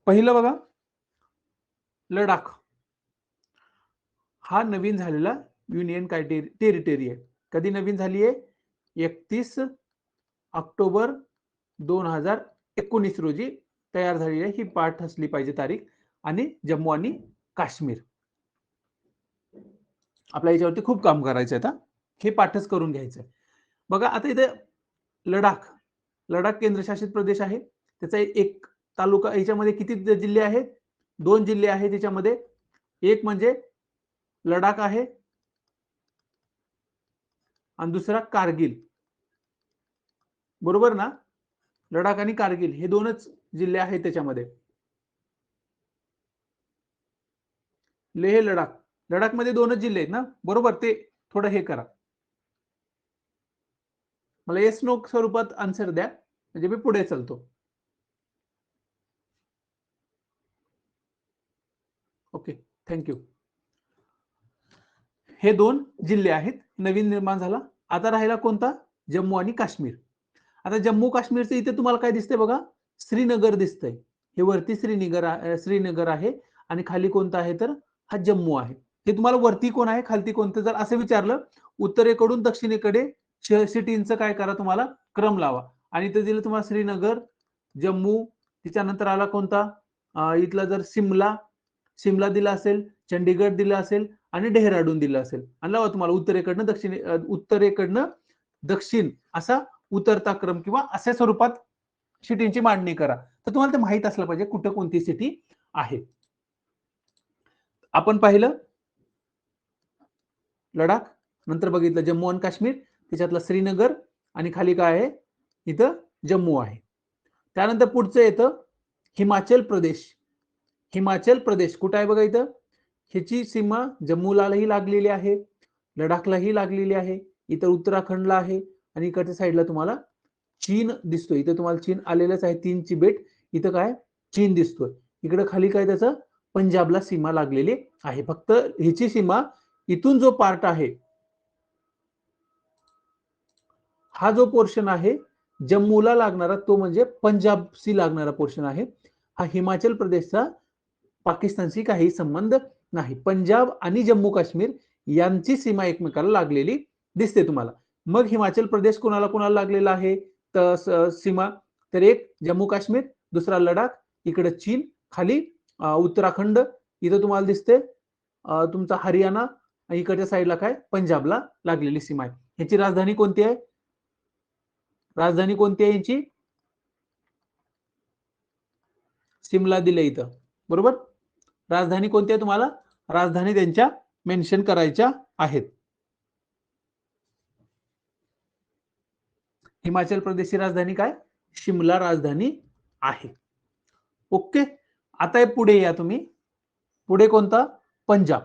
पहिलं बघा, लडाख हा नवीन झालेला युनियन काय टेरिटरी आहे. कधी नवीन झाली आहे, 31 ऑक्टोबर 2019 रोजी तयार झालेली आहे. ही पाठ असली पाहिजे तारीख. आणि जम्मू आणि काश्मीर, आपल्या याच्यावरती खूप काम करायचं आहे. आता हे पाठच करून घ्यायचं आहे. बघा आता इथे लडाख, लडाख केंद्रशासित प्रदेश आहे. त्याचा एक तालुका, याच्यामध्ये किती जिल्हे आहेत, 2 जिल्हे आहेत त्याच्यामध्ये. एक म्हणजे लडाख आहे आणि दुसरा कारगिल, बरोबर ना. लडाख आणि कारगिल हे 2च जिल्हे आहेत त्याच्यामध्ये. लेह लडाख, लडाख मध्ये 2च जिल्हे आहेत ना, बरोबर. ते थोडं हे करा, मला येस नो स्वरूपात आन्सर द्या म्हणजे मी पुढे चालतो. Okay, thank you. हे 2 जिल्हे आहेत, नवीन निर्माण झाला. आता राहिला कोणता, जम्मू आणि काश्मीर. आता जम्मू काश्मीरचं इथे तुम्हाला काय दिसतंय बघा, श्रीनगर दिसतंय. हे वरती श्रीनगर आहे आणि खाली कोणतं आहे, तर हा जम्मू आहे. हे तुम्हाला वरती कोण आहे, खालती कोणतं, जर असं विचारलं उत्तरेकडून दक्षिणेकडे सिटींचं काय करा, तुम्हाला क्रम लावा. आणि इथे दिलं तुम्हाला श्रीनगर, जम्मू, त्याच्यानंतर आला कोणता, इथला जर सिमला दिला असेल, चंडीगड दिला असेल आणि डेहराडून दिलं असेल आणि लावा तुम्हाला उत्तरेकडनं दक्षिण असा उतरता क्रम किंवा अशा स्वरूपात सिटींची मांडणी करा. तर तुम्हाला ते माहित असलं पाहिजे कुठं कोणती सिटी आहे. आपण पाहिलं लडाख, नंतर बघितलं जम्मू आणि काश्मीर, त्याच्यातलं श्रीनगर आणि खाली काय आहे इथं जम्मू आहे. त्यानंतर पुढचं येतं हिमाचल प्रदेश. हिमाचल प्रदेश कुठं आहे बघा इथं, ह्याची सीमा जम्मूलाही लागलेली आहे, लडाखलाही लागलेली आहे, इथं उत्तराखंडला आहे आणि इकडच्या साईडला तुम्हाला चीन दिसतोय. इथं तुम्हाला चीन आलेलंच आहे, चीनची बेट इथं काय चीन दिसतोय. इकडे खाली काय त्याचं पंजाबला सीमा लागलेली आहे. फक्त ह्याची सीमा इथून जो पार्ट आहे, हा जो पोर्शन आहे जम्मूला लागणारा तो म्हणजे पंजाबशी लागणारा पोर्शन आहे. हा हिमाचल प्रदेशचा पाकिस्तानशी काही संबंध नाही. पंजाब आणि जम्मू काश्मीर यांची सीमा एकमेकाला लागलेली दिसते तुम्हाला. मग हिमाचल प्रदेश कोणाला कोणाला लागलेला आहे तर सीमा, तर एक जम्मू काश्मीर, दुसरा लडाख, इकडे चीन, खाली उत्तराखंड इथं तुम्हाला दिसते तुमचा हरियाणा आणि इकडच्या साईडला काय पंजाबला लागलेली सीमा आहे. ह्याची राजधानी कोणती आहे? राजधानी कोणती आहे यांची? सिमला दिले इथं, बरोबर. राजधानी कोणती आहे तुम्हाला? राजधानी त्यांच्या मेन्शन करायच्या आहेत. हिमाचल प्रदेशची राजधानी काय? शिमला राजधानी आहे. ओके. आता पुढे या तुम्ही. पुढे कोणता? पंजाब.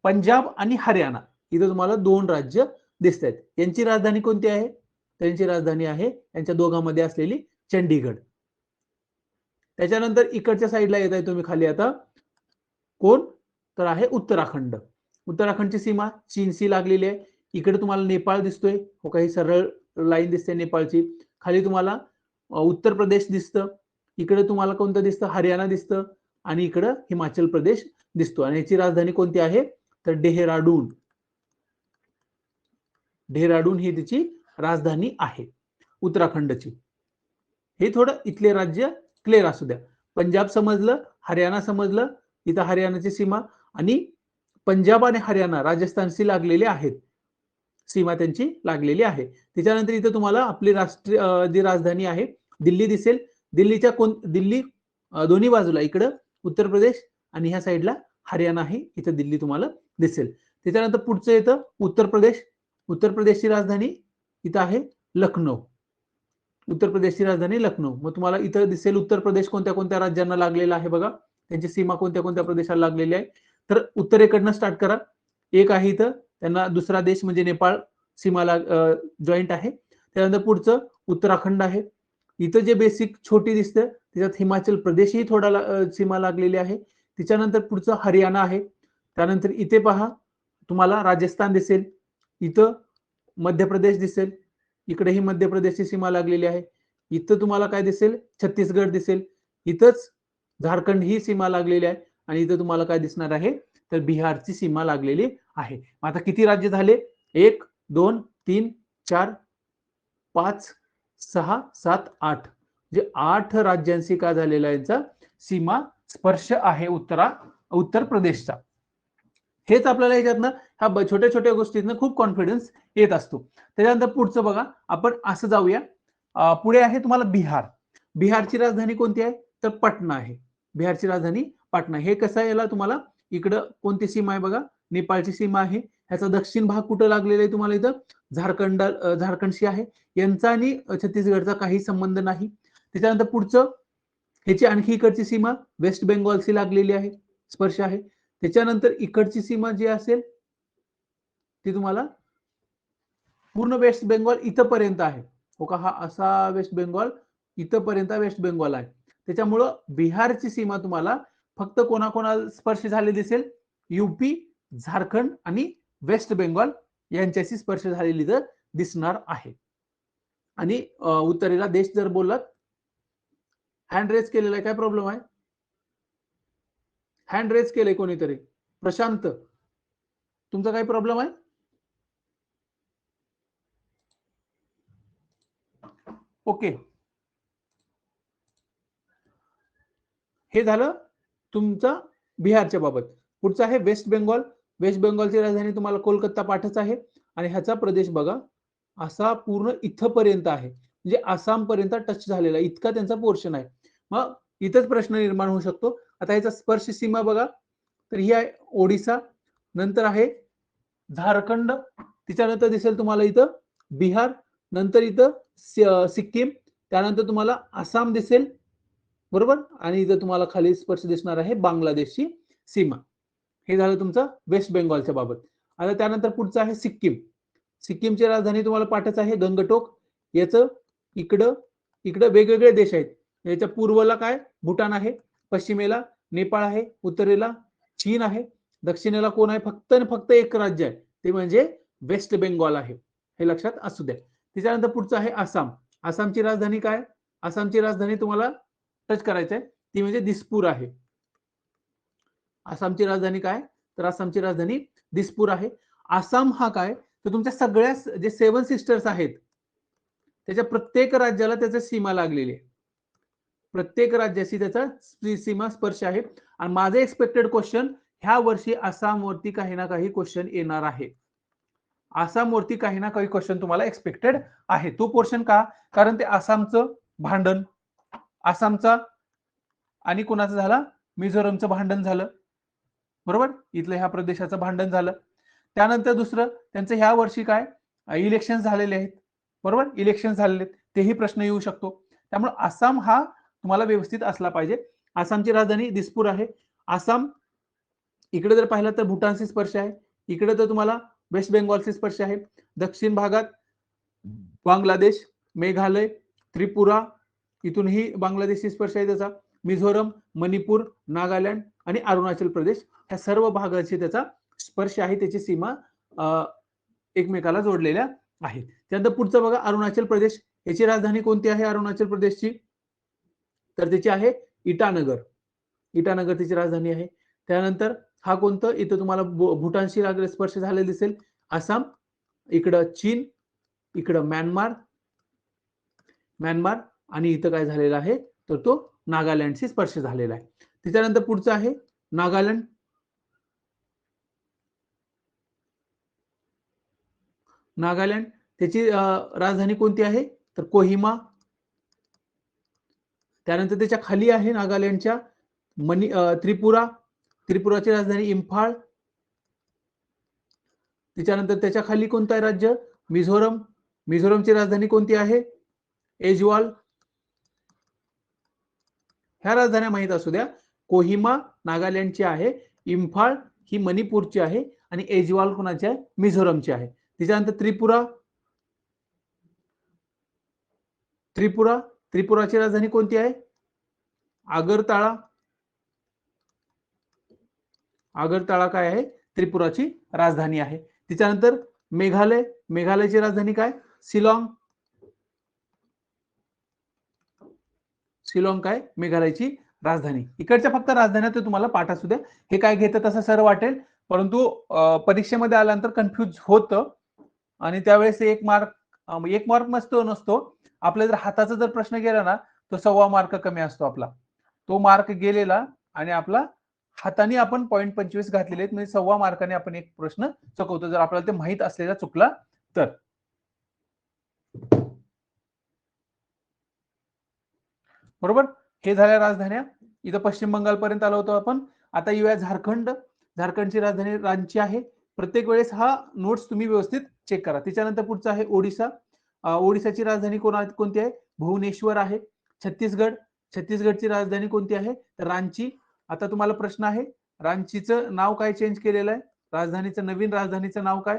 पंजाब आणि हरियाणा इथं तुम्हाला दोन राज्य दिसत आहेत. यांची राजधानी कोणती आहे? त्यांची राजधानी आहे यांच्या दोघांमध्ये असलेली चंडीगड. त्याच्यानंतर इकडच्या साईडला येत आहे तुम्ही खाली आता कोण तर आहे उत्तराखंड. उत्तराखंडची सीमा चीनशी लागलेली आहे. इकडे तुम्हाला नेपाळ दिसतोय, हो काही सरळ लाईन दिसते नेपाळची. खाली तुम्हाला उत्तर प्रदेश दिसतं, इकडे तुम्हाला कोणतं दिसतं हरियाणा दिसतं आणि इकडं हिमाचल प्रदेश दिसतो. आणि याची राजधानी कोणती आहे तर डेहराडून. डेहराडून ही तिची राजधानी आहे उत्तराखंडची. हे थोडं इथले राज्य क्लिअर असू द्या. पंजाब समजलं, हरियाणा समजलं, इथं हरियाणाची सीमा आणि पंजाब आणि हरियाणा राजस्थानशी लागलेले आहेत, सीमा त्यांची लागलेली आहे. त्याच्यानंतर इथं तुम्हाला आपली राष्ट्रीय जी राजधानी आहे दिल्ली दिसेल. दिल्ली दोन्ही बाजूला इकडं उत्तर प्रदेश आणि ह्या साईडला हरियाणा आहे, इथं दिल्ली तुम्हाला दिसेल. त्याच्यानंतर पुढचं येतं उत्तर प्रदेश. उत्तर प्रदेशची राजधानी इथं आहे लखनौ. उत्तर प्रदेशची राजधानी लखनौ. मग तुम्हाला इथं दिसेल उत्तर प्रदेश कोणत्या कोणत्या राज्यांना लागलेला आहे बघा, त्यांची सीमा कोणत्या कोणत्या प्रदेशाला लागलेली आहे. तर उत्तरेकडनं स्टार्ट करा. एक आहे इथं, त्यांना दुसरा देश म्हणजे नेपाळ सीमाला जॉईंट आहे. त्यानंतर पुढचं उत्तराखंड आहे. इथं जे बेसिक छोटी दिसतं त्याच्यात हिमाचल प्रदेशही थोडा सीमा लागलेली आहे. त्याच्यानंतर पुढचं हरियाणा आहे. त्यानंतर इथे पहा तुम्हाला राजस्थान दिसेल, इथं मध्य प्रदेश दिसेल, इकडेही मध्य प्रदेशची सीमा लागलेली आहे. इथं तुम्हाला काय दिसेल छत्तीसगड दिसेल, इथंच झारखंड ही सीमा लागलेली आहे आणि इथं तुम्हाला काय दिसणार आहे तर बिहारची सीमा लागलेली आहे. आता किती राज्य झाले? 1 2 3 4 5 6 7 8, जे 8 राज्यांशी काय झालेला यांचा सीमा स्पर्श आहे उत्तर प्रदेशचा. हेच आपल्याला याच्यातनं ह्या छोट्या छोट्या गोष्टीतनं खूप कॉन्फिडन्स येत असतो. त्याच्यानंतर पुढचं बघा, आपण असं जाऊया. पुढे आहे तुम्हाला बिहार. बिहारची राजधानी कोणती आहे तर पटना आहे. बिहारची राजधानी पटना. हे कसं आहे, याला तुम्हाला इकडं कोणती सीमा आहे बघा, नेपाळची सीमा आहे. ह्याचा दक्षिण भाग कुठं लागलेला आहे तुम्हाला इथं झारखंडशी आहे. यांचा आणि छत्तीसगडचा काही संबंध नाही. त्याच्यानंतर पुढचं ह्याची आणखी इकडची सीमा वेस्ट बेंगॉलशी लागलेली आहे, स्पर्श आहे. त्याच्यानंतर इकडची सीमा जी असेल ती तुम्हाला पूर्ण वेस्ट बेंगॉल इथपर्यंत आहे, हो का. हा असा वेस्ट बेंगॉल इथपर्यंत वेस्ट बेंगॉल आहे. त्याच्यामुळं बिहारची सीमा तुम्हाला फक्त कोणाकोणाला स्पर्श झाले दिसेल, यूपी, झारखंड आणि वेस्ट बेंगॉल यांच्याशी स्पर्श झालेली जर दिसणार आहे. आणि उत्तरेला देश जर बोललात, हँड रेज केलेला आहे, काय प्रॉब्लेम आहे? हँड रेज केलंय कोणीतरी, प्रशांत, तुमचा काय प्रॉब्लेम आहे? ओके. हे झालं तुमचं बिहारच्या बाबत. पुढचं आहे वेस्ट बेंगॉल. वेस्ट बेंगॉलची राजधानी तुम्हाला कोलकाता पाठच आहे आणि ह्याचा प्रदेश बघा असा पूर्ण इथपर्यंत आहे, म्हणजे आसाम पर्यंत टच झालेला इतका त्यांचा पोर्शन आहे. मग इथंच प्रश्न निर्माण होऊ शकतो. आता याचा स्पर्श सीमा बघा, तर ही आहे ओडिसा, नंतर आहे झारखंड, तिच्यानंतर दिसेल तुम्हाला इथं बिहार, नंतर इथं सिक्कीम, त्यानंतर तुम्हाला आसाम दिसेल, बरोबर, आणि इथं तुम्हाला खाली स्पर्श दिसणार आहे बांगलादेशची सीमा. हे झालं तुमचं वेस्ट बेंगॉलच्या बाबत. आता त्यानंतर पुढचं आहे सिक्कीम. सिक्कीमची राजधानी तुम्हाला पाठच आहे गंगटोक. याचं इकडं इकडं वेगवेगळे देश आहेत. याच्या पूर्वेला काय भूटान आहे, पश्चिमेला नेपाळ आहे, उत्तरेला चीन आहे, दक्षिणेला कोण आहे, फक्त आणि फक्त एक राज्य आहे, ते म्हणजे वेस्ट बेंगॉल आहे. हे लक्षात असू द्या. त्याच्यानंतर पुढचं आहे आसाम. आसामची राजधानी काय, आसामची राजधानी तुम्हाला टच करायचं आहे, ती म्हणजे दिसपूर आहे. आसामची राजधानी काय, तर आसामची राजधानी दिसपूर आहे. आसाम हा काय, तर तुमच्या सगळ्या जे 7 सिस्टर्स आहेत त्याच्या प्रत्येक राज्याला त्याची सीमा लागलेली आहे. प्रत्येक राज्याशी त्याचा सीमा स्पर्श आहे. आणि माझे एक्सपेक्टेड क्वेश्चन ह्या वर्षी आसामवरती काही ना काही क्वेश्चन येणार आहे. आसामवरती काही ना काही क्वेश्चन तुम्हाला एक्सपेक्टेड आहे. तो पोर्शन का, कारण ते आसामचं भांडण, आसामचा आणि कुणाचं झालं, मिझोरमचं भांडण झालं, बरोबर, इथलं ह्या प्रदेशाचं भांडण झालं. त्यानंतर दुसरं त्यांचं ह्या वर्षी काय इलेक्शन झालेले आहेत, बरोबर, इलेक्शन झालेले आहेत, तेही प्रश्न येऊ शकतो. त्यामुळे आसाम हा तुम्हाला व्यवस्थित असला पाहिजे. आसामची राजधानी दिसपूर आहे. आसाम इकडे जर पाहिलं तर भूटानशी स्पर्श आहे, इकडे तर तुम्हाला वेस्ट बेंगॉलशी स्पर्श आहे, दक्षिण भागात बांगलादेश, मेघालय, त्रिपुरा, इथूनही बांगलादेशशी स्पर्श आहे त्याचा, मिझोरम, मणिपूर, नागालँड आणि अरुणाचल प्रदेश, ह्या सर्व भागाची त्याचा स्पर्श आहे, त्याची सीमा एकमेकाला जोडलेल्या आहेत. त्यानंतर पुढचं बघा अरुणाचल प्रदेश. याची राजधानी कोणती आहे अरुणाचल प्रदेशची, तर त्याची आहे इटानगर. इटानगर त्याची राजधानी आहे. त्यानंतर हा कोणतं, इथं तुम्हाला भूटानशी स्पर्श झालेला दिसेल, आसाम, इकडं चीन, इकडं म्यानमार आणि इथं काय झालेलं आहे, तर तो नागालँडशी स्पर्श झालेला आहे. त्याच्यानंतर पुढचं आहे नागालँड. नागालँड त्याची राजधानी कोणती आहे, तर कोहिमा. त्यानंतर त्याच्या खाली आहे नागालँडच्या त्रिपुरा. त्रिपुराची राजधानी इम्फाळ. त्याच्यानंतर त्याच्या खाली कोणतं आहे राज्य, मिझोरम. मिझोरमची राजधानी कोणती आहे, एजवाल. ह्या राजधान्या माहित असू द्या. कोहिमा नागालँडची आहे, इम्फाळ ही मणिपूरची आहे आणि एजवाल कोणाची आहे, मिझोरमची आहे. त्याच्यानंतर त्रिपुरा. त्रिपुराची राजधानी कोणती आहे, आगरताळा. आगरताळा काय आहे, त्रिपुराची राजधानी आहे. त्याच्यानंतर मेघालय. मेघालयची राजधानी काय, शिलाँग. शिलाँग काय मेघालयची राजधानी. इकडच्या फक्त राजधान्या ते तुम्हाला पाठ असू द्या. हे काय घेतं तसं सर वाटेल, परंतु परीक्षेमध्ये आल्यानंतर कन्फ्युज होतं आणि त्यावेळेस एक मार्क नसतो. आपल्या जर हाताचा जर प्रश्न गेला ना, तो 1.25 मार्क कमी असतो आपला. तो मार्क गेलेला आणि आपला हाताने आपण 0.25 घातलेले आहेत, म्हणजे 1.25 मार्काने आपण एक प्रश्न चुकवतो, जर आपल्याला ते माहित असलेला चुकला तर. बरोबर, हे झाल्या राजधान्या. इथं पश्चिम बंगाल पर्यंत आलो होतो आपण. आता येऊया झारखंड. झारखंडची राजधानी रांची आहे. प्रत्येक वेळेस हा नोट्स तुम्ही व्यवस्थित चेक करा. त्याच्यानंतर पुढचं आहे ओडिसा. ओडिसाची राजधानी कोणती आहे, भुवनेश्वर आहे. छत्तीसगडची राजधानी कोणती आहे, तर रांची. आता तुम्हाला प्रश्न आहे, रांचीचं नाव काय चेंज केलेलं आहे, राजधानीचं नवीन राजधानीचं नाव काय,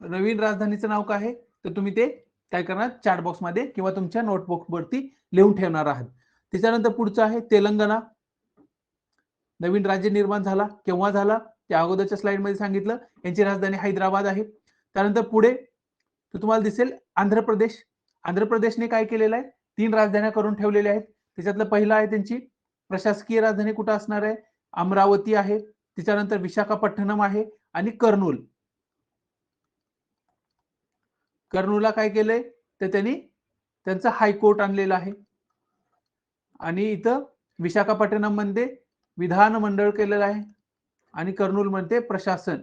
नवीन राजधानीचं नाव काय आहे, तर तुम्ही ते काय करणार, चॅट बॉक्स मध्ये किंवा तुमच्या नोटबुक वरती लिहून ठेवणार आहात. त्याच्यानंतर पुढचं आहे तेलंगणा. नवीन राज्य निर्माण झाला, केव्हा झाला, त्या अगोदरच्या स्लाइड मध्ये सांगितलं. यांची राजधानी हैदराबाद आहे. त्यानंतर पुढे तुम्हाला दिसेल आंध्र प्रदेश. आंध्र प्रदेशने काय केलेलं आहे, 3 राजधान्या करून ठेवलेल्या आहेत. त्याच्यातलं पहिलं आहे त्यांची प्रशासकीय राजधानी कुठं असणार आहे, अमरावती आहे. त्याच्यानंतर विशाखापट्टणम आहे आणि कर्नूलला काय केलंय, तर त्यांनी त्यांचं हायकोर्ट आणलेलं आहे. आणि इथं विशाखापट्टणम मध्ये विधानमंडळ केलेलं आहे आणि कर्नूल मध्ये प्रशासन,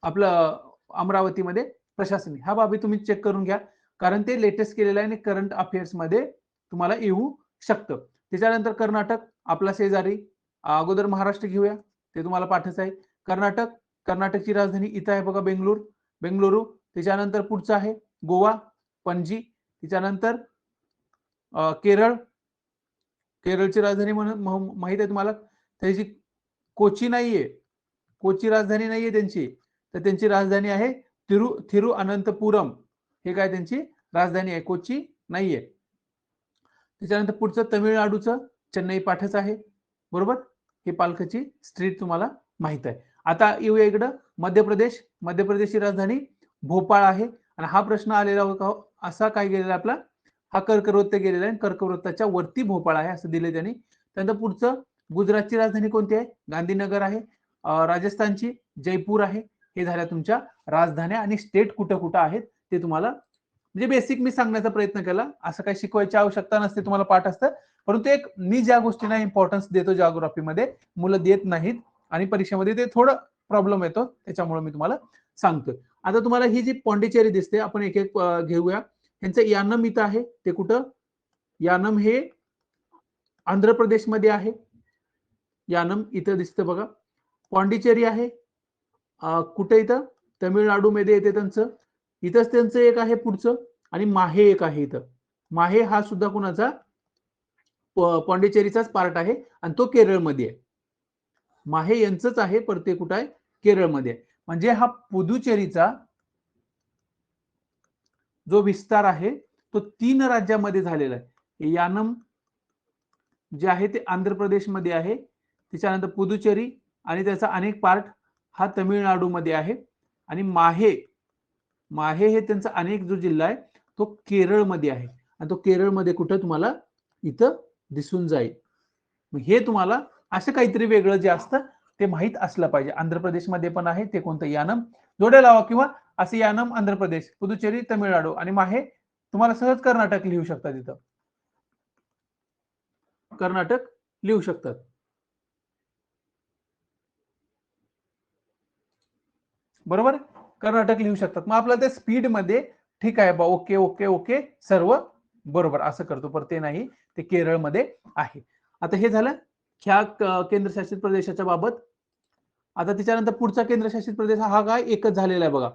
आपलं अमरावतीमध्ये प्रशासन. ह्या बाबी तुम्ही चेक करून घ्या, कारण ते लेटेस्ट केलेलं आहे आणि करंट अफेअर्स मध्ये तुम्हाला येऊ शकतं. त्याच्यानंतर कर्नाटक आपला शेजारी, अगोदर महाराष्ट्र घेऊया, ते तुम्हाला पाठच आहे. कर्नाटक, कर्नाटकची राजधानी इथं आहे बघा, बेंगलुरू. त्याच्यानंतर पुढचं आहे गोवा, पणजी. त्याच्यानंतर केरळ, केरळची राजधानी म्हणून माहित आहे तुम्हाला, त्याची कोची नाहीये, कोची राजधानी नाहीये त्यांची, तर त्यांची राजधानी आहे थिरुअनंतपुरम. हे काय त्यांची राजधानी आहे, कोची नाहीये. त्याच्यानंतर पुढचं तमिळनाडूचं चेन्नई पाठच आहे, बरोबर. हे पालकाची स्ट्रीट तुम्हाला माहित आहे. आता येऊया इकडं मध्य प्रदेश. मध्य प्रदेशची राजधानी भोपाळ आहे. आणि हा प्रश्न आलेला होता, असा काय गेलेला आपला, हा कर्कवृत्त गेलेला आहे, कर्कवृत्ताच्या वरती भोपाळ आहे असं दिले त्यांनी. त्यानंतर पुढचं गुजरातची राजधानी कोणती आहे, गांधीनगर आहे. राजस्थानची जयपूर आहे. हे झाल्या तुमच्या राजधान्या. आणि स्टेट कुठं कुठं आहेत ते तुम्हाला म्हणजे बेसिक मी सांगण्याचा प्रयत्न केला. असं काही शिकवायची आवश्यकता नसते, तुम्हाला पाठ असतं. परंतु एक मी ज्या गोष्टींना इम्पॉर्टन्स देतो जिओग्राफीमध्ये, मुलं देत नाहीत आणि परीक्षेमध्ये ते थोडं प्रॉब्लेम येतो, त्याच्यामुळे मी तुम्हाला सांगतोय. आता तुम्हाला ही जी पॉंडिचेरी दिसते, आपण एक एक घेऊया. यांचं यानम इथं आहे, ते कुठं, यानम हे आंध्र प्रदेशमध्ये आहे. यानम इथं दिसतं बघा. पॉंडिचेरी आहे कुठे, इथं तमिळनाडूमध्ये येते त्यांचं. इथंच त्यांचं एक आहे पुढचं. आणि माहे एक आहे इथं. माहे हा सुद्धा कुणाचा, पॉंडिचेरीचाच पार्ट आहे आणि तो केरळमध्ये आहे. माहे यांचंच आहे, पण ते कुठं आहे, केरळमध्ये आहे. म्हणजे हा पुदुचेरीचा जो विस्तार आहे तो 3 राज्यामध्ये झालेला आहे. यानम जे आहे ते आंध्र प्रदेशमध्ये आहे, त्याच्यानंतर पुदुचेरी आणि त्याचा अनेक पार्ट हा तमिळनाडूमध्ये आहे. आणि माहे, माहे हे त्यांचा अनेक जो जिल्हा आहे तो केरळमध्ये आहे. आणि तो केरळमध्ये कुठं तुम्हाला इथं दिसून जाईल. हे तुम्हाला असं काहीतरी वेगळं जे असतं ते माहित असलं पाहिजे. आंध्र प्रदेशमध्ये पण आहे, ते कोणतं, यानम जोड्या लावा, किंवा असं यानम आंध्र प्रदेश, पुदुचेरी तमिळनाडू आणि माहे तुम्हाला सहज कर्नाटक लिहू शकतात. इथं कर्नाटक लिहू शकतात, बरोबर. कर्नाटक लिहू शकतात. मग आपलं ते स्पीड मध्ये ठीक आहे बा, ओके ओके ओके सर्व बरोबर असं करतो, पण ते नाही, ते केरळमध्ये आहे. आता हे झालं ह्या केंद्रशासित प्रदेशाच्या बाबत. आता त्याच्यानंतर पुढचा केंद्रशासित प्रदेश हा काय एकच झालेला आहे बघा,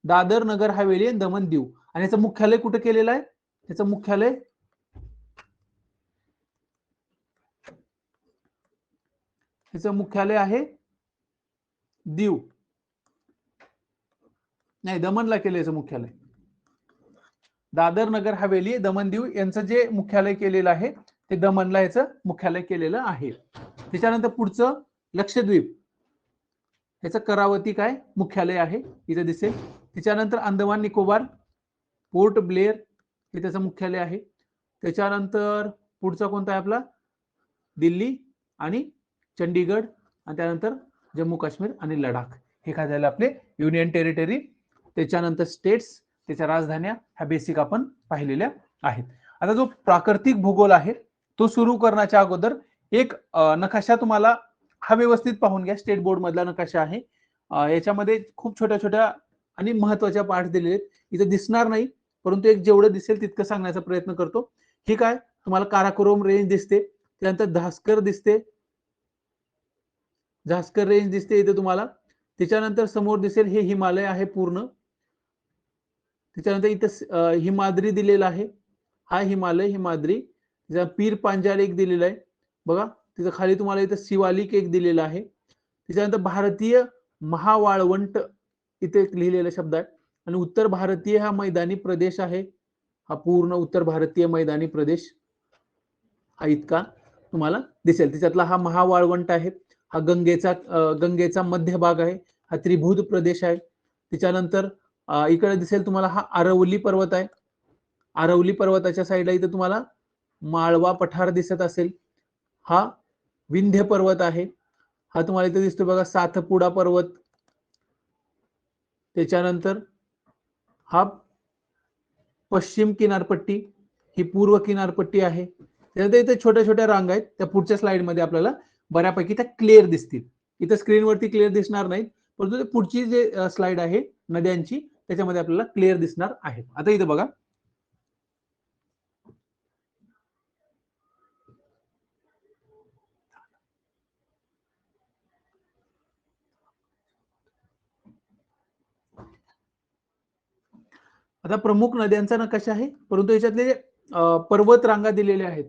दादर नगर हवेली दमन दीव. आणि याचं मुख्यालय कुठे केलेलं आहे, त्याचं मुख्यालय आहे दीव, नाही दमनला केलं याचं मुख्यालय. दादर नगर हवेली दमन दीव यांचं जे मुख्यालय केलेलं आहे ते दमनला याचं मुख्यालय केलेलं आहे. त्याच्यानंतर पुढचं लक्षद्वीप, याचं करावती काय मुख्यालय आहे, इथे दिसेल. त्याच्यानंतर अंदमान निकोबार, पोर्ट ब्लेअर हे त्याचं मुख्यालय आहे. त्याच्यानंतर पुढचा कोणता आहे आपला, दिल्ली आणि चंडीगड. आणि त्यानंतर जम्मू काश्मीर आणि लडाख. हे काय झालं आपले युनियन टेरिटरी. त्याच्यानंतर स्टेट्स, त्याच्या राजधान्या ह्या बेसिक आपण पाहिलेल्या आहेत. आता जो प्राकृतिक भूगोल आहे तो सुरू करण्याच्या अगोदर एक नकाशा तुम्हाला हा व्यवस्थित पाहून घ्या. स्टेट बोर्ड मधला नकाशा आहे, याच्यामध्ये खूप छोट्या छोट्या आणि महत्वाच्या पार्ट दिलेले आहेत. इथे दिसणार नाही, परंतु एक जेवढं दिसेल तितकं सांगण्याचा प्रयत्न करतो. हे काय, तुम्हाला काराकोरम रेंज दिसते, त्यानंतर धास्कर दिसते, झास्कर रेंज दिसते इथे तुम्हाला. त्याच्यानंतर समोर दिसेल हे हिमालय आहे पूर्ण. त्याच्यानंतर इथं हिमाद्री दिलेला आहे, हा हिमालय हिमाद्री. पीर पांजाल एक दिलेला आहे बघा, तिथं खाली तुम्हाला इथं शिवालिक एक दिलेला आहे. त्याच्यानंतर भारतीय महावाळवंट इथे एक लिहिलेला शब्द आहे. आणि उत्तर भारतीय हा मैदानी प्रदेश आहे, हा पूर्ण उत्तर भारतीय मैदानी प्रदेश हा इतका तुम्हाला दिसेल. त्याच्यातला हा महावाळवंट आहे, हा गंगेचा मध्य भाग आहे, हा त्रिभुज प्रदेश आहे. त्याच्यानंतर इकडे दिसेल तुम्हाला हा आरवली पर्वत आहे. आरवली पर्वताच्या साईडला इथे तुम्हाला माळवा पठार दिसत असेल, हा विंध्य पर्वत आहे. हा तुम्हाला इथे दिसतो बघा सातपुडा पर्वत. त्याच्यानंतर हा पश्चिम किनारपट्टी, ही पूर्व किनारपट्टी आहे. त्यानंतर इथे छोट्या छोट्या रांगा आहेत, त्या पुढच्या स्लाइडमध्ये आपल्याला बऱ्यापैकी त्या क्लिअर दिसतील. इथे स्क्रीनवरती क्लिअर दिसणार नाहीत, परंतु पुढची जे स्लाइड आहे नद्यांची, त्याच्यामध्ये आपल्याला क्लिअर दिसणार आहे. आता इथे बघा, आता प्रमुख नद्यांचा नकाशा आहे, परंतु याच्यातले जे पर्वत रांगा दिलेल्या आहेत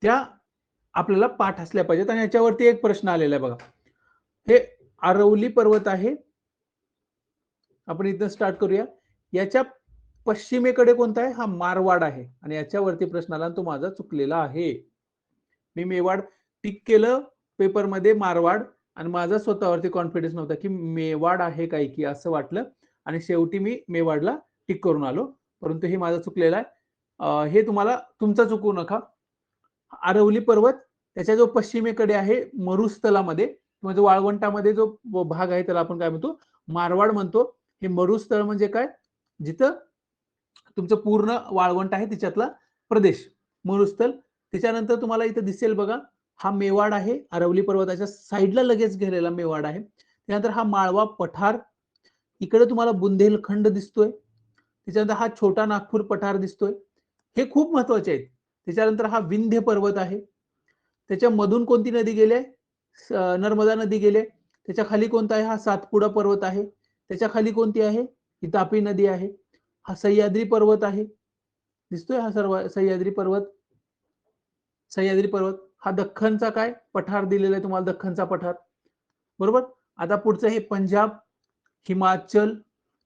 त्या आपल्याला पाठ असल्या पाहिजेत. आणि याच्यावरती एक प्रश्न आलेला आहे बघा, हे आरवली पर्वत आहे, आपण इथं स्टार्ट करूया. याच्या पश्चिमेकडे कोणता आहे? हा मारवाड आहे. आणि याच्यावरती प्रश्न आला, तो माझा चुकलेला आहे. मी मेवाड टिक केलं पेपरमध्ये, मारवाड, आणि माझा स्वतःवरती कॉन्फिडन्स नव्हता की मेवाड आहे काय की असं वाटलं, आणि शेवटी मी मेवाडला टिक करून आलो, परंतु हे माझं चुकलेलं आहे. हे तुम्हाला तुमचं चुकू नका. आरवली पर्वत त्याच्या जो पश्चिमेकडे आहे मरुस्थळामध्ये, म्हणजे वाळवंटामध्ये जो भाग आहे त्याला आपण काय म्हणतो? मारवाड म्हणतो. हे मरुस्थळ म्हणजे काय? जिथं तुमचं पूर्ण वाळवंट आहे तिच्यातला प्रदेश मरुस्थळ. त्याच्यानंतर तुम्हाला इथं दिसेल बघा, हा मेवाड आहे, अरवली पर्वताच्या साईडला लगेच घेरलेला मेवाड आहे. त्यानंतर हा माळवा पठार, इकडे तुम्हाला बुंदेलखंड दिसतोय. त्याच्यानंतर हा छोटा नागपूर पठार दिसतोय. हे खूप महत्वाचे आहेत. त्याच्यानंतर हा विंध्य पर्वत आहे. त्याच्यामधून कोणती नदी गेली? नर्मदा नदी गेली. त्याच्या खाली कोणता आहे? हा सातपुडा पर्वत आहे. त्याच्या खाली कोणती आहे? ही तापी नदी आहे. हा सह्याद्री पर्वत आहे, दिसतोय हा सर्व सह्याद्री पर्वत. सह्याद्री पर्वत हा दख्खनचा काय पठार दिलेला आहे तुम्हाला, दख्खनचा पठार, बरोबर. आता पुढचं हे पंजाब, हिमाचल,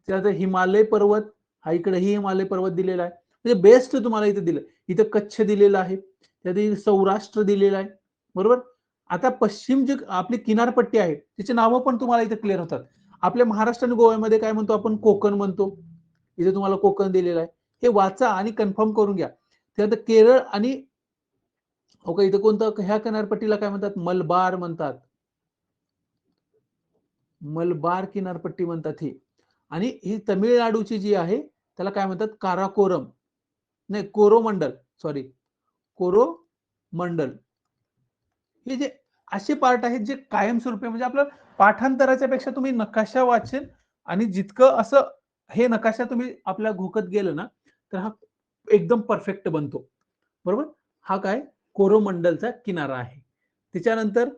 त्यानंतर हिमालय पर्वत, हा इकडेही हिमालय पर्वत दिलेला आहे. म्हणजे बेस्ट तुम्हाला इथे दिलं. इथं कच्छ दिलेलं आहे, त्यात सौराष्ट्र दिलेला आहे, बरोबर. आता पश्चिम जी आपली किनारपट्टी आहे तिची नावं पण तुम्हाला इथे क्लिअर होतात. आपल्या महाराष्ट्र आणि गोव्यामध्ये काय म्हणतो आपण? कोकण म्हणतो. इथे तुम्हाला कोकण दिलेलं आहे, हे वाचा आणि कन्फर्म करून घ्या. त्यानंतर केरळ आणि ओके, इथे कोणतं? ह्या किनारपट्टीला काय म्हणतात? मलबार म्हणतात. मलबार किनारपट्टी म्हणतात ही. आणि ही तमिळनाडूची जी आहे त्याला काय म्हणतात? काराकोरम, नाही कोरोमंडल, सॉरी कोरोमंडल. हे जे असे पार्ट आहेत जे कायमस्वरूपी, म्हणजे आपलं पाठांतराच्या पेक्षा तुम्ही नकाशा वाचेल, आणि जितकं असं हे नकाशा तुम्ही आपल्या घोकत गेलं ना, तर हा एकदम परफेक्ट बनतो, बरोबर. हा काय? कोरोमंडलचा किनारा आहे. त्याच्यानंतर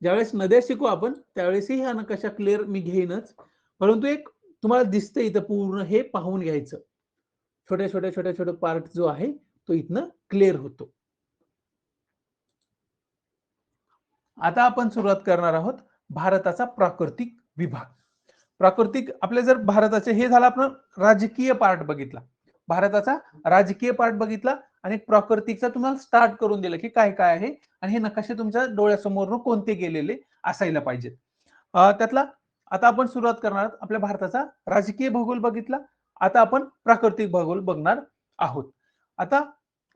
ज्यावेळेस नद्या शिकू आपण त्यावेळेसही हा नकाशा क्लिअर मी घेईनच, परंतु एक तुम्हाला दिसतं इथं पूर्ण हे पाहून घ्यायचं. छोट्या छोट्या छोट्या छोट्या पार्ट जो आहे तो इथनं क्लिअर होतो. आता आपण सुरुवात करणार आहोत भारताचा प्राकृतिक विभाग. प्राकृतिक आपले जर भारताचे हे झालं, आपण राजकीय पार्ट बघितला, भारताचा राजकीय पार्ट बघितला, आणि प्राकृतिकचा तुम्हाला स्टार्ट करून दिलं की काय काय आहे, आणि हे नकाशे तुमच्या डोळ्यासमोर कोणते गेलेले असायला पाहिजेत. त्यातला आता आपण सुरुवात करणार आहोत. आपल्या भारताचा राजकीय भूगोल बघितला, आता आपण प्राकृतिक भूगोल बघणार आहोत. आता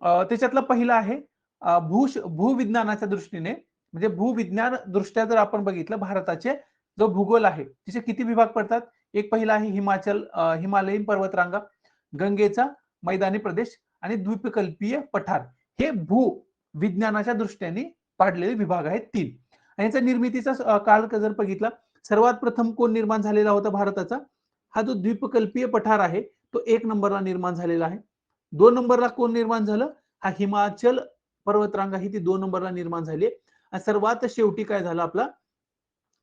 त्याच्यातला पहिला आहे भूविज्ञानाच्या दृष्टीने, म्हणजे भूविज्ञान दृष्ट्या जर आपण बघितलं भारताचे जो भूगोल आहे तिचे किती विभाग पडतात? एक पहिला आहे हिमालयीन पर्वतरांगा, गंगेचा मैदानी प्रदेश आणि द्वीपकल्पीय पठार. हे भू विज्ञानाच्या दृष्टीने पाडलेले विभाग आहेत 3. आणि याचा निर्मितीचा काळ जर बघितला, सर्वात प्रथम कोण निर्माण झालेला होता भारताचा? हा जो द्वीपकल्पीय पठार आहे तो 1 नंबरला निर्माण झालेला आहे. 2 नंबरला कोण निर्माण झालं? हा हिमाचल पर्वतरांगा ही ती 2 नंबरला निर्माण झाली. आणि सर्वात शेवटी काय झालं आपला?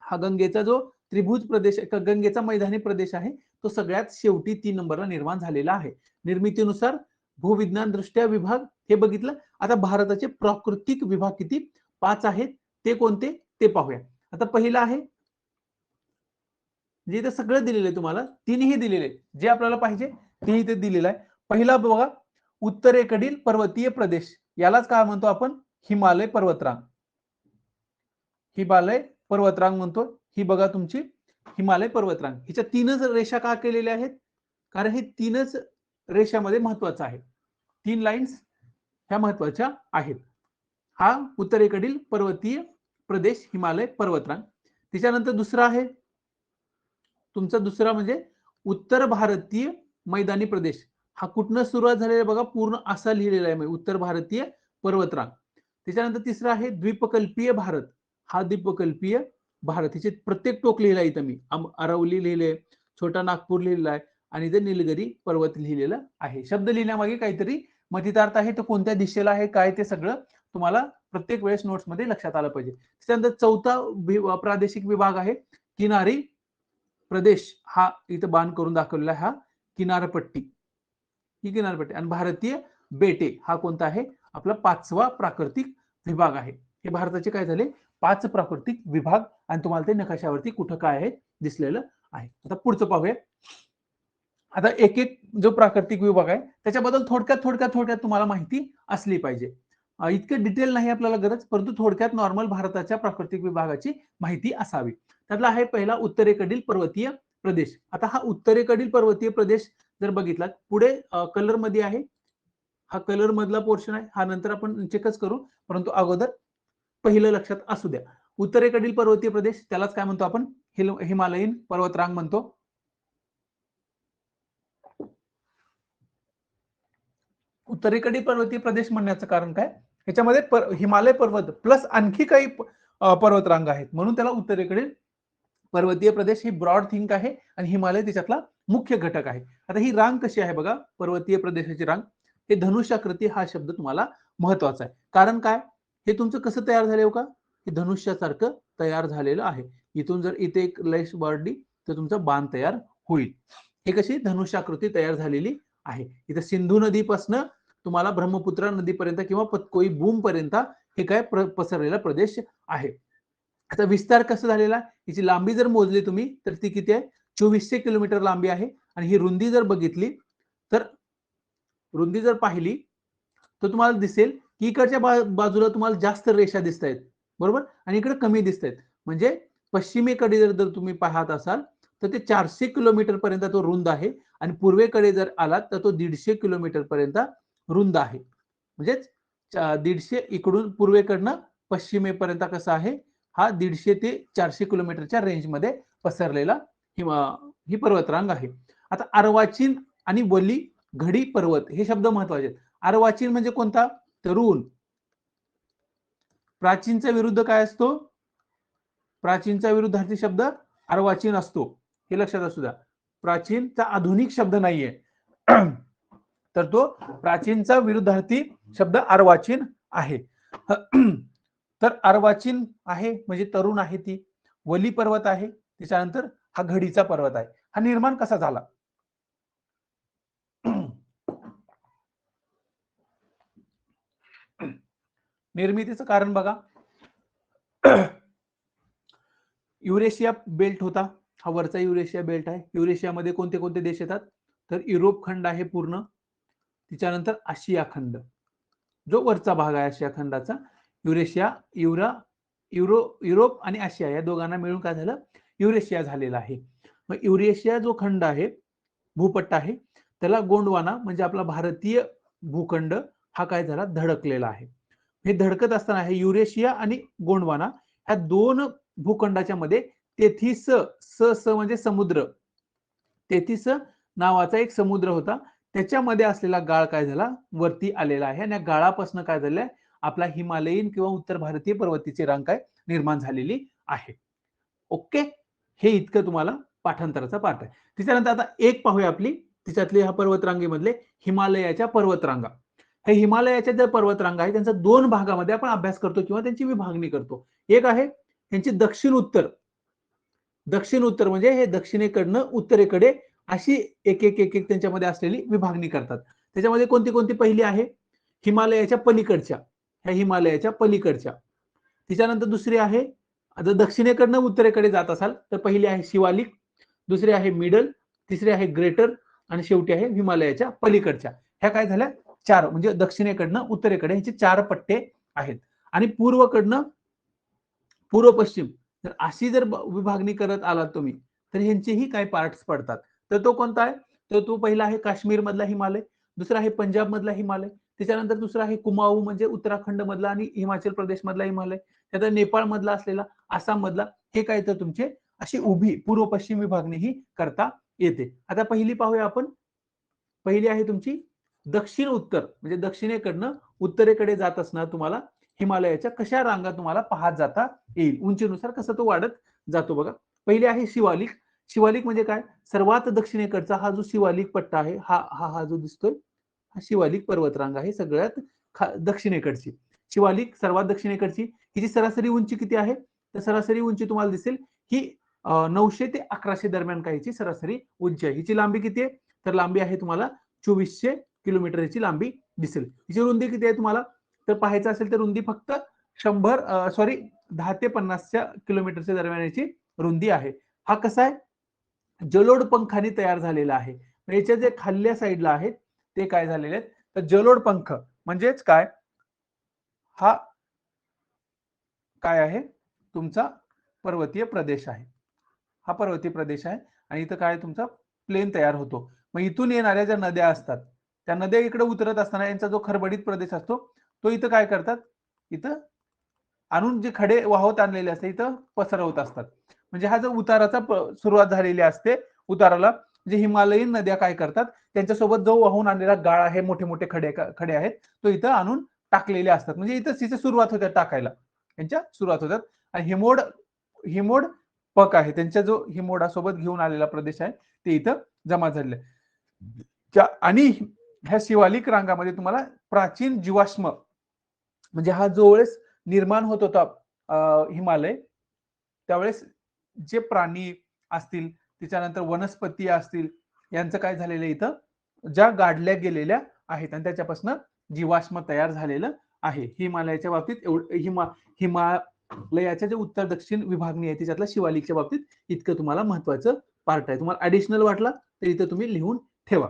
हा गंगेचा जो त्रिभुज प्रदेश, गंगेचा मैदानी प्रदेश आहे तो सगळ्यात शेवटी 3 नंबरला निर्माण झालेला आहे. निर्मितीनुसार भूविज्ञान दृष्ट्या विभाग हे बघितलं. आता भारताचे प्राकृतिक विभाग किती? 5 आहेत. ते कोणते ते पाहूया. आता पहिला आहे, जे इथे सगळं दिलेलं आहे तुम्हाला, तीनही दिलेले आहेत, जे आपल्याला पाहिजे ते इथे दिलेलं आहे. पहिला बघा, उत्तरेकडील पर्वतीय प्रदेश, यालाच काय म्हणतो आपण? हिमालय पर्वतरांग. हिमालय पर्वतरांग म्हणतो. ही बघा तुमची हिमालय पर्वतरांग. हिच्या 3च रेषा का केलेल्या आहेत? कारण हे 3च रेषामध्ये महत्वाचं आहे. 3 लाईन्स ह्या महत्वाच्या आहेत. हा उत्तरेकडील पर्वतीय प्रदेश हिमालय पर्वतरांग. त्याच्यानंतर दुसरा आहे तुमचा, दुसरा म्हणजे उत्तर भारतीय मैदानी प्रदेश हा कुठनं सुरुवात झालेला बघा, पूर्ण असा लिहिलेला आहे उत्तर भारतीय पर्वतरांग. त्याच्यानंतर तिसरा आहे द्वीपकल्पीय भारत. हा द्वीपकल्पीय भारत, हिचे प्रत्येक टोक लिहिला इथं मी. अरवली लिहिले, छोटा नागपूर लिहिलेला आहे आणि इथे निलगिरी पर्वत लिहिलेलं आहे. शब्द लिहिण्यामागे काहीतरी मतितार्थ आहे, तो कोणत्या दिशेला आहे काय ते सगळं तुम्हाला प्रत्येक वेळेस नोट्स मध्ये लक्षात आलं पाहिजे. त्यानंतर चौथा प्रादेशिक विभाग आहे किनारी प्रदेश. हा इथं बाण करून दाखवलेला हा किनारपट्टी, ही किनारपट्टी. आणि भारतीय बेटे हा कोणता आहे, आपला 5वा प्राकृतिक विभाग आहे. हे भारताचे काय झाले 5 प्राकृतिक विभाग आणि तुम्हाला ते नकाशावरती कुठं काय आहे दिसलेलं आहे. आता पुढचं पाहूया. आता एक एक जो प्राकृतिक विभाग आहे त्याच्याबद्दल थोडक्यात तुम्हाला माहिती असली पाहिजे. इतकं डिटेल नाही आपल्याला गरज, परंतु थोडक्यात नॉर्मल भारताच्या प्राकृतिक विभागाची माहिती असावी. त्यातला आहे पहिला उत्तरेकडील पर्वतीय प्रदेश. आता हा उत्तरेकडील पर्वतीय प्रदेश जर बघितला पुढे कलर मध्ये आहे, हा कलर मधला पोर्शन आहे, हा नंतर आपण चेकच करू, परंतु अगोदर पहिलं लक्षात असू द्या. उत्तरेकडील पर्वतीय प्रदेश त्यालाच काय म्हणतो आपण, हिमालयीन पर्वतरांग म्हणतो. उत्तरेकडील पर्वतीय प्रदेश म्हणण्याचं कारण काय, ह्याच्यामध्ये हिमालय पर्वत प्लस आणखी काही पर्वतरांग आहेत, म्हणून त्याला उत्तरेकडील पर्वतीय प्रदेश ही ब्रॉड थिंक आहे आणि हिमालय त्याच्यातला मुख्य घटक आहे. आता ही रांग कशी आहे बघा, पर्वतीय प्रदेशाची रांग, हे धनुष्याकृती हा शब्द तुम्हाला महत्वाचा आहे. कारण काय, हे तुमचं कसं तयार झाले हो का, हे धनुष्यासारखं तयार झालेलं आहे. इथून जर इथे एक लेस वाढली तर तुमचा बाण तयार होईल. हे कशी धनुष्याकृती तयार झालेली आहे. इथं सिंधू नदीपासून तुम्हाला ब्रह्मपुत्रा नदीपर्यंत किंवा पतकोई बूम पर्यंत हे काय पसरलेला प्रदेश आहे. आता विस्तार कसा झालेला, हिची लांबी जर मोजली तुम्ही तर ती किती आहे, 2400 किलोमीटर लांबी आहे. आणि ही रुंदी जर बघितली तर रुंदी जर पाहिली तर तुम्हाला दिसेल की इकडच्या बाजूला तुम्हाला जास्त रेषा दिसत आहेत, बरोबर, आणि इकडे कमी दिसत आहेत. म्हणजे पश्चिमेकडे जर तुम्ही पाहत असाल तर ते 400 किलोमीटर पर्यंत तो रुंद आहे आणि पूर्वेकडे जर आलात तर तो 150 किलोमीटर पर्यंत रुंद आहे. म्हणजेच 150 इकडून पूर्वेकडनं पश्चिमेपर्यंत कसा आहे, हा 150 ते 400 किलोमीटरच्या रेंजमध्ये पसरलेला ही पर्वतरांग आहे. आता अर्वाचीन आणि वली घडी पर्वत हे शब्द महत्वाचे आहेत. अर्वाचीन म्हणजे कोणता, तरुण. प्राचीनचा विरुद्ध काय असतो, प्राचीनचा विरुद्धार्थी शब्द अर्वाचीन असतो, हे लक्षात असू द्या. प्राचीनचा आधुनिक शब्द नाहीये तर तो प्राचीनचा विरुद्धार्थी शब्द अर्वाचीन आहे. तर अर्वाचीन आहे म्हणजे तरुण आहे ती, वली पर्वत आहे, त्याच्यानंतर हा घडीचा पर्वत आहे. हा निर्माण कसा झाला, निर्मितीचं कारण बघा. युरेशिया बेल्ट होता, हा वरचा युरेशिया बेल्ट आहे. युरेशियामध्ये कोणते कोणते देश येतात, तर युरोप खंड आहे पूर्ण, त्याच्यानंतर आशिया खंड, जो वरचा भाग आहे आशिया खंडाचा, युरेशिया, युरोप आणि आशिया या दोघांना मिळून काय झालं, युरेशिया झालेला आहे. मग युरेशिया जो खंड आहे, भूपट्ट आहे, त्याला गोंडवाना म्हणजे आपला भारतीय भूखंड हा काय झाला, धडकलेला आहे. हे धडकत असताना हे युरेशिया आणि गोंडवाना ह्या दोन भूखंडाच्या मध्ये तेथीस म्हणजे समुद्र, तेथीस नावाचा एक समुद्र होता, त्याच्यामध्ये असलेला गाळ काय झाला, वरती आलेला आहे. आणि या गाळापासून काय झालंय, आपला हिमालयीन किंवा उत्तर भारतीय पर्वतीची रांग काय निर्माण झालेली आहे. ओके, हे इतकं तुम्हाला पाठांतराचा पाठ आहे. त्याच्यानंतर आता एक पाहूया आपली, तिच्यातली ह्या पर्वतरांगेमधले हिमालयाच्या पर्वतरांगा. हे हिमालयाच्या ज्या पर्वतरांगा आहेत त्यांचा 2 भागामध्ये आपण अभ्यास करतो किंवा त्यांची विभागणी करतो. एक आहे त्यांची दक्षिण उत्तर, दक्षिण उत्तर म्हणजे हे दक्षिणेकडनं उत्तरेकडे अशी एक एक एक एक त्यांच्यामध्ये असलेली विभागणी करतात. त्याच्यामध्ये कोणती कोणती पहिली आहे, हिमालयाच्या पलीकडच्या, ह्या हिमालयाच्या पलीकडच्या. त्याच्यानंतर दुसरी आहे, जर दक्षिणेकडनं उत्तरेकडे जात असाल तर पहिली आहे शिवालिक, दुसरी आहे मिडल, तिसरी आहे ग्रेटर आणि शेवटी आहे हिमालयाच्या पलीकडच्या. ह्या काय झाल्या 4, म्हणजे दक्षिणेकडनं उत्तरेकडे ह्याचे 4 पट्टे आहेत. आणि पूर्वकडनं पूर्व पश्चिम तर अशी जर विभागणी करत आलात तुम्ही तर ह्यांचेही काही पार्ट्स पडतात. तर तो कोणता आहे, तर तो पहिला आहे काश्मीर मधला हिमालय, दुसरा आहे पंजाब मधला हिमालय, त्याच्यानंतर दुसरा आहे कुमाऊ म्हणजे उत्तराखंड मधला आणि हिमाचल प्रदेश मधला हिमालय, त्यानंतर नेपाळ मधला असलेला, आसाम मधला, हे काय तर तुमचे अशी उभी पूर्व पश्चिम विभागणी ही करता येते. आता पहिली पाहूया आपण पहिली आहे तुमची दक्षिण उत्तर, म्हणजे दक्षिणेकडनं उत्तरेकडे जात असणार तुम्हाला हिमालयाच्या कशा रांगा तुम्हाला पाहत जाता येईल, उंचीनुसार कसं तो वाढत जातो बघा. पहिली आहे शिवालिक. शिवालिक म्हणजे काय, सर्वात दक्षिणेकडचा हा जो शिवालिक पट्टा आहे, हा हा हा जो दिसतोय हा शिवालिक पर्वतरांग आहे, सगळ्यात दक्षिणेकडची शिवालिक, सर्वात दक्षिणेकडची. हिची सरासरी उंची किती आहे, तर सरासरी उंची तुम्हाला दिसेल ही 900 ते 1100 दरम्यान काहीची सरासरी उंची आहे. हिची लांबी किती आहे, तर लांबी आहे तुम्हाला 2400 किलोमीटर हिची लांबी दिसेल. हिची रुंदी किती आहे तुम्हाला, तर पाहायचं असेल तर रुंदी फक्त 10 ते 50 किलोमीटरच्या दरम्यान याची रुंदी आहे. हा कसा आहे, जलोद पंखाने तयार झालेला आहे. याच्या जे खाल्ल्या साईडला आहेत ते काय झालेले आहेत, तर जलोद पंख म्हणजेच काय, हा काय आहे तुमचा पर्वतीय प्रदेश आहे. हा पर्वतीय प्रदेश आहे आणि इथं काय तुमचा प्लेन तयार होतो. मग इथून येणाऱ्या ज्या नद्या असतात त्या नद्या इकडे उतरत असताना यांचा जो खडबडीत प्रदेश असतो तो इथं काय करतात, इथं आणून जे खडे वाहत आणलेले असते इथं पसरवत असतात. म्हणजे हा जो उताराचा सुरुवात झालेली असते, उताराला जे हिमालयीन नद्या काय करतात, त्यांच्यासोबत जो वाहून आणलेला गाळ आहे, मोठे मोठे खडे आहेत, तो इथं आणून टाकलेले असतात. म्हणजे इथं तिथे सुरुवात होते टाकायला, यांच्या सुरुवात होतात. आणि हिमोड पक आहे, त्यांच्या जो हिमोडासोबत घेऊन आलेला प्रदेश आहे ते इथं जमा झालेले आहे. आणि ह्या शिवालिक रांगामध्ये तुम्हाला प्राचीन जीवाश्म, म्हणजे हा जो वेळेस निर्माण होत होता हिमालय, त्यावेळेस जे प्राणी असतील, त्याच्यानंतर वनस्पती असतील, यांचं काय झालेलं इथं ज्या गाडल्या गेलेल्या आहेत आणि त्याच्यापासून जीवाश्म तयार झालेलं आहे. हिमालयाच्या बाबतीत हिमालयाच्या जे उत्तर दक्षिण विभागणी आहे त्याच्यातल्या शिवालिकच्या बाबतीत इतकं तुम्हाला महत्वाचं पार्ट आहे. तुम्हाला ऍडिशनल वाटला तर इथं तुम्ही लिहून ठेवा.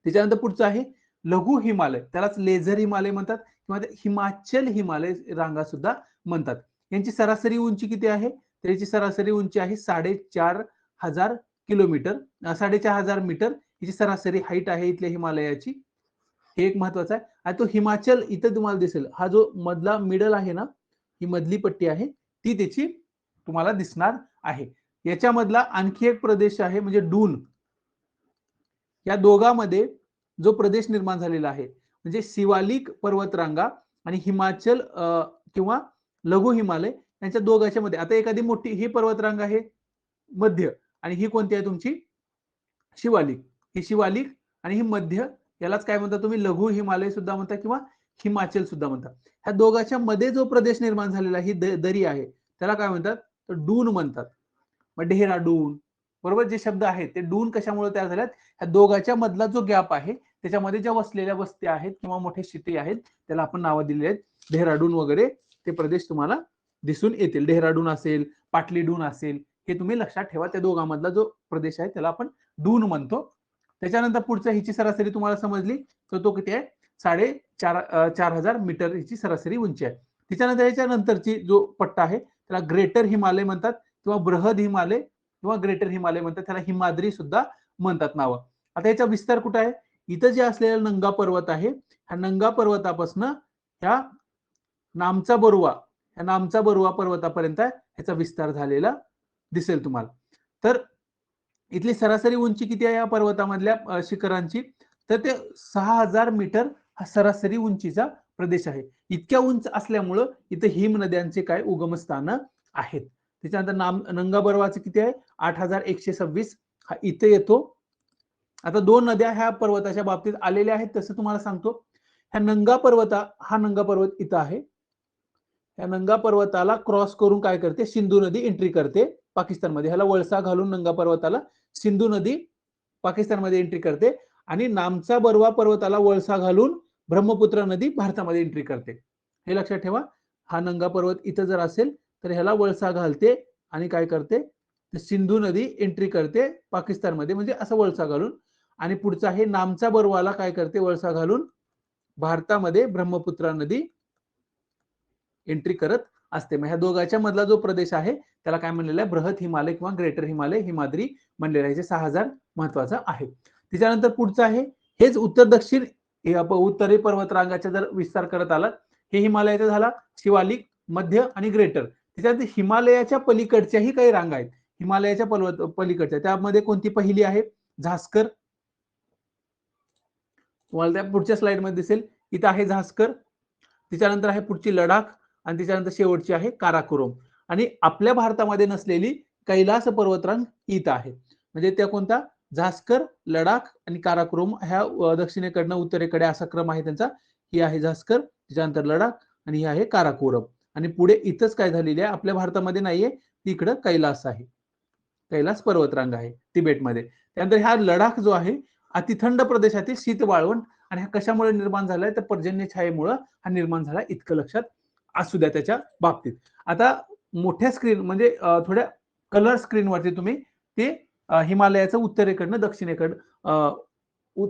त्याच्यानंतर पुढचं आहे लघु हिमालय, त्यालाच लेझर हिमालय म्हणतात किंवा हिमाचल हिमालय रांगा सुद्धा म्हणतात. यांची सरासरी उंची किती आहे, तर याची सरासरी उंची आहे 4500 किलोमीटर, 4500 मीटर हिची सरासरी हाईट आहे इथल्या हिमालयाची. हे एक महत्वाचं आहे. आणि तो हिमाचल इथं तुम्हाला दिसेल, हा जो मधला मिडल आहे ना, ही मधली पट्टी आहे ती त्याची तुम्हाला दिसणार आहे. याच्यामधला आणखी एक प्रदेश आहे म्हणजे डून. या दोघांमध्ये जो प्रदेश निर्माण झालेला आहे म्हणजे शिवालिक पर्वतरांगा आणि हिमाचल किंवा लघु हिमालय यांच्या दोघांच्या मध्ये, आता एखादी मोठी ही पर्वतरांग आहे मध्य आणि ही कोणती आहे तुमची शिवालिक, ही शिवालिक आणि ही मध्य, यालाच काय म्हणता तुम्ही लघु हिमालय सुद्धा म्हणता किंवा हिमाचल सुद्धा म्हणतात. ह्या दोघांच्या मध्ये जो प्रदेश निर्माण झालेला ही दरी आहे त्याला काय म्हणतात, तर डून म्हणतात. मग डेहराडून, बरोबर, जे शब्द आहेत ते डून कशामुळे तयार झाल्यात, ह्या दोघांच्या मधला जो गॅप आहे त्याच्यामध्ये ज्या वसलेल्या वस्त्या आहेत किंवा मोठे सिटी आहेत त्याला आपण नावं दिलेली आहेत. डेहराडून वगैरे ते प्रदेश तुम्हाला दिसून येतील. डेहराडून असेल, पाटलीडून असेल, हे तुम्ही लक्षात ठेवा. त्या दोघांमधला जो प्रदेश आहे त्याला आपण डून म्हणतो. त्याच्यानंतर पुढचा हिची सरासरी तुम्हाला समजली तर तो किती आहे, 4500 मीटर हिची सरासरी उंची आहे. त्याच्यानंतर याच्या नंतरची जो पट्टा आहे त्याला ग्रेटर हिमालय म्हणतात किंवा बृहद हिमालय किंवा ग्रेटर हिमालय म्हणतात, त्याला हिमाद्री सुद्धा म्हणतात नावं. आता याचा विस्तार कुठे आहे, इथं जे असलेला नंगा पर्वत आहे, ह्या नंगा पर्वतापासून ह्या नामचा बरुवा पर्वतापर्यंत ह्याचा विस्तार झालेला दिसेल तुम्हाला. तर इथली सरासरी उंची किती आहे या पर्वतामधल्या शिखरांची, तर ते 6000 मीटर हा सरासरी उंचीचा प्रदेश आहे. इतक्या उंच असल्यामुळं इथं हिम नद्यांचे काय उगमस्थान आहेत. त्याच्यानंतर नंगा बर्वाचे किती आहे, 8126 हा इथे येतो. आता दोन नद्या ह्या पर्वताच्या बाबतीत आलेल्या आहेत तसं तुम्हाला सांगतो. हा नंगा पर्वत इथं आहे. या नंगा पर्वताला क्रॉस करून काय करते, सिंधू नदी एंट्री करते पाकिस्तानमध्ये. ह्याला वळसा घालून नंगा पर्वताला सिंधू नदी पाकिस्तानमध्ये एंट्री करते आणि नामचा बरुवा पर्वताला वळसा घालून ब्रह्मपुत्र नदी भारतामध्ये एंट्री करते. हे लक्षात ठेवा. हा नंगा पर्वत इथं जर असेल तर ह्याला वळसा घालते आणि काय करते, सिंधू नदी एंट्री करते पाकिस्तानमध्ये, म्हणजे असं वळसा घालून. आणि पुढचा आहे नामचा बरुवाला काय करते, वळसा घालून भारतामध्ये ब्रह्मपुत्रा नदी एंट्री करत असते. मग ह्या दोघांच्या मधला जो प्रदेश आहे त्याला काय म्हणलेला आहे, बृहत हिमालय किंवा ग्रेटर हिमालय हिमाद्री म्हणलेला आहे. 6000 महत्वाचा आहे. त्याच्यानंतर पुढचं आहे हेच उत्तर दक्षिण उत्तरी पर्वतरांगाचा जर विस्तार करत आला, हे हिमालयाचा झाला शिवालिक, मध्य आणि ग्रेटर. त्याच्यानंतर हिमालयाच्या पलीकडच्याही काही रांगा आहेत. हिमालयाच्या पलीकडच्या त्यामध्ये कोणती पहिली आहे, झास्कर. तुम्हाला त्या पुढच्या स्लाइडमध्ये दिसेल. इथं आहे झास्कर, त्याच्यानंतर आहे पुढची लडाख आणि त्याच्यानंतर शेवटची आहे काराकोरम. आणि आपल्या भारतामध्ये नसलेली कैलास पर्वतरांग इथं आहे. म्हणजे त्या कोणता? झास्कर, लडाख आणि काराकोरम ह्या दक्षिणेकडनं उत्तरेकडे असा क्रम आहे त्यांचा. ही आहे झास्कर, त्याच्यानंतर लडाख आणि ही आहे काराकोरम. आणि पुढे इथंच काय झालेली आहे, आपल्या भारतामध्ये नाहीये, तिकडं कैलास आहे. कैलास पर्वतरांग आहे तिबेटमध्ये. त्यानंतर हा लडाख जो आहे अतिथंड प्रदेशातील शीत वाळवंट, आणि हा कशामुळे निर्माण झालाय तर पर्जन्य छायेमुळे हा निर्माण झाला, इतकं लक्षात असू द्या त्याच्या बाबतीत. आता मोठ्या स्क्रीन म्हणजे थोड्या कलर स्क्रीनवरती तुम्ही ते हिमालयाचं उत्तरेकडनं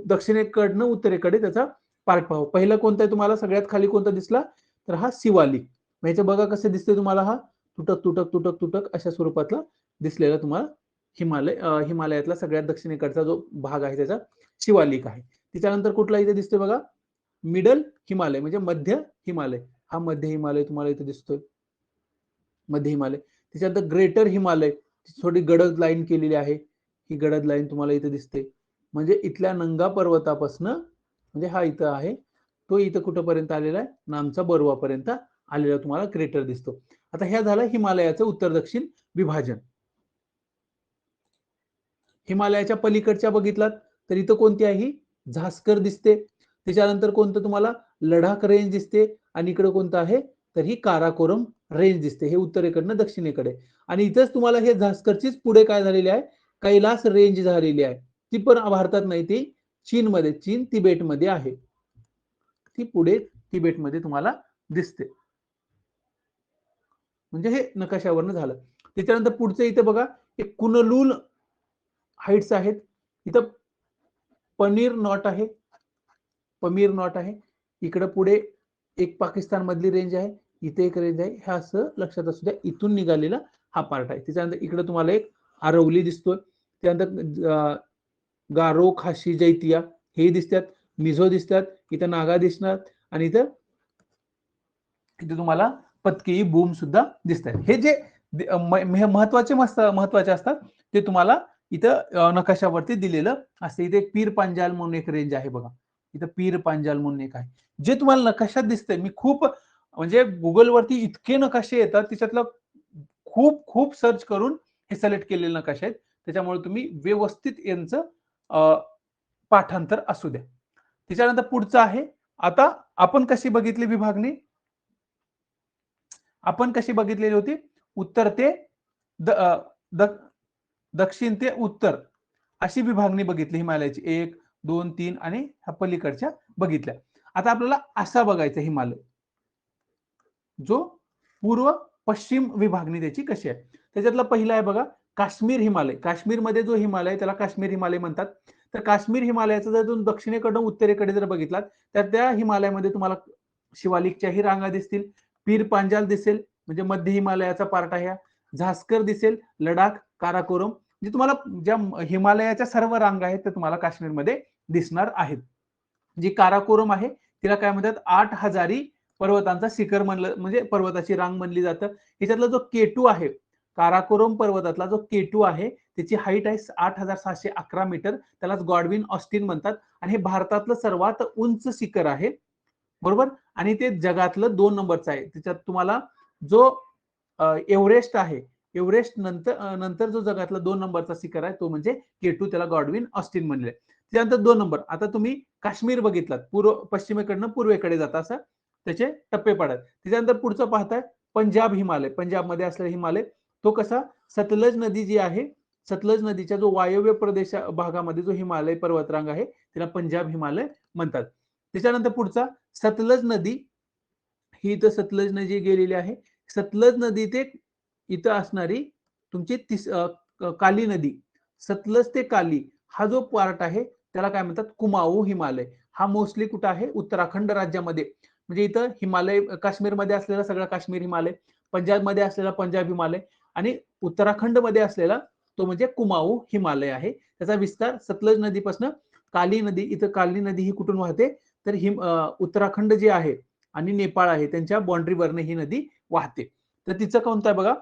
दक्षिणेकडनं उत्तरेकडे त्याचा पार्ट पाहू. पहिलं कोणतं आहे तुम्हाला सगळ्यात खाली कोणतं दिसला तर हा शिवालिक. ह्याचं बघा कसं दिसतंय तुम्हाला, हा तुटक तुटक तुटक तुटक अशा स्वरूपातला दिसलेला तुम्हाला हिमालयातला सगळ्यात दक्षिणेकडचा जो भाग आहे त्याचा शिवालिक आहे. त्याच्यानंतर कुठला इथे दिसतोय बघा, मिडल हिमालय म्हणजे मध्य हिमालय. हा मध्य हिमालय तुम्हाला इथे दिसतोय, मध्य हिमालय. त्याच्यानंतर ग्रेटर हिमालय, थोडी गडद लाईन केलेली आहे, ही गडद लाईन तुम्हाला इथे दिसते. म्हणजे इथल्या नंगा पर्वतापासून म्हणजे हा इथं आहे, तो इथं कुठपर्यंत आलेला आहे, नामचा बरुवापर्यंत आलेला तुम्हाला ग्रेटर दिसतो. आता ह्या झालं हिमालयाचं उत्तर दक्षिण विभाजन. हिमालयाच्या पलीकडच्या बघितलात तर इथं कोणती आहे, झास्कर दिसते. त्याच्यानंतर कोणतं तुम्हाला लडाख रेंज दिसते, आणि इकडे कोणतं आहे तर ही काराकोरम रेंज दिसते. हे उत्तरेकडनं दक्षिणेकडे. आणि इथंच तुम्हाला हे झास्करचीच पुढे काय झालेली आहे, कैलास रेंज झालेली आहे. ती पण भारतात नाही, ती चीनमध्ये, चीन तिबेटमध्ये आहे. ती पुढे तिबेटमध्ये तुम्हाला दिसते. म्हणजे हे नकाशावरनं झालं. त्याच्यानंतर पुढचं इथे बघा, एक कुनलून हाइट्स आहेत. इथं पनीर नॉट आहे, पमीर नॉट आहे. इकडे पुढे एक पाकिस्तान मधली रेंज आहे, इथे एक रेंज आहे. हे असं लक्षात असू द्या, इथून निघालेला हा पार्ट आहे. त्याच्यानंतर इकडे तुम्हाला एक आरवली दिसतोय. त्यानंतर गारो, खाशी, जैतिया हे दिसतात, मिझो दिसतात, इथं नागा दिसणार, आणि इथं तुम्हाला पत्की बूम सुद्धा दिसतात. हे जे महत्वाचे असतात ते तुम्हाला इथं नकाशावरती दिलेलं असते. इथे एक पीर पांजाल म्हणून एक रेंज आहे बघा, इथं पीर पांजाल म्हणून एक आहे, जे तुम्हाला नकाशात दिसतंय. मी खूप म्हणजे गुगलवरती इतके नकाशे येतात, त्याच्यातलं खूप खूप सर्च करून हे सिलेक्ट केलेले नकाशे आहेत. त्याच्यामुळे तुम्ही व्यवस्थित यांचं पाठांतर असू द्या. त्याच्यानंतर पुढचं आहे, आता आपण कशी बघितली विभागणी, आपण कशी बघितलेली होती, उत्तर ते दक्षिण ते उत्तर अशी विभागणी बघितली हिमालयाची, 1 2 3 आणि ह्या पलीकडच्या बघितल्या. आता आपल्याला असा बघायचा हिमालय, जो पूर्व पश्चिम विभागणी त्याची कशी आहे. त्याच्यातला पहिला आहे बघा, काश्मीर हिमालय. काश्मीरमध्ये जो हिमालय त्याला काश्मीर हिमालय म्हणतात. तर काश्मीर हिमालयाचा जर तुम्ही दक्षिणेकडून उत्तरेकडे जर बघितलात तर त्या हिमालयामध्ये तुम्हाला शिवालिकच्याही रांगा दिसतील, पीर पांजाल दिसेल म्हणजे मध्य हिमालयाचा पार्ट आहे, झास्कर दिसेल, लडाख, काराकोरम, म्हणजे तुम्हाला ज्या हिमालयाच्या सर्व रांगा आहेत त्या तुम्हाला काश्मीरमध्ये दिसणार आहेत. जी काराकोरम आहे तिला काय म्हणतात, 8,000 पर्वतांचा शिखर म्हणलं, म्हणजे पर्वताची रांग म्हणली जातं. ह्याच्यातला जो K2 आहे, काराकोरम पर्वतातला जो K2 आहे त्याची हाईट आहे 8,711 मीटर. त्यालाच गॉडविन ऑस्टिन म्हणतात. आणि हे भारतातलं सर्वात उंच शिखर आहे, बरोबर. आणि ते जगातलं 2 नंबरचं आहे. त्याच्यात तुम्हाला जो एव्हरेस्ट आहे, एव्हरेस्ट नंतर जो जगातला 2 नंबरचा शिखर आहे तो म्हणजे K2, त्याला गॉडविन ऑस्टिन म्हणले. त्यानंतर 2 नंबर, आता तुम्ही काश्मीर बघितलात, पश्चिमेकडनं पूर्वेकडे जाता असं त्याचे टप्पे पडतात. त्याच्यानंतर पुढचं पाहताय पंजाब हिमालय, पंजाबमध्ये असलेला हिमालय. तो कसा, सतलज नदी जी आहे, सतलज नदीच्या जो वायव्य प्रदेश भागामध्ये जो हिमालय पर्वतरांग आहे त्याला पंजाब हिमालय म्हणतात. त्याच्यानंतर पुढचा सतलज नदी, ही इथं सतलज नदी गेलेली आहे. सतलज नदी ते इथं असणारी तुमची काली नदी, सतलज ते काली हा जो पार्ट आहे त्याला काय म्हणतात, कुमाऊ हिमालय. हा मोस्टली कुठं आहे, उत्तराखंड राज्यामध्ये. म्हणजे इथं हिमालय, काश्मीरमध्ये असलेला सगळा काश्मीर हिमालय, पंजाबमध्ये असलेला पंजाब हिमालय, आणि उत्तराखंडमध्ये असलेला तो म्हणजे कुमाऊ हिमालय आहे. त्याचा विस्तार सतलज नदीपासून काली नदी, इथं काली नदी ही कुठून वाहते तर उत्तराखंड जे आहे आणि नेपाळ आहे त्यांच्या बाउंड्रीवरने ही नदी वाहते. तर तिचं कोणतं आहे बघा,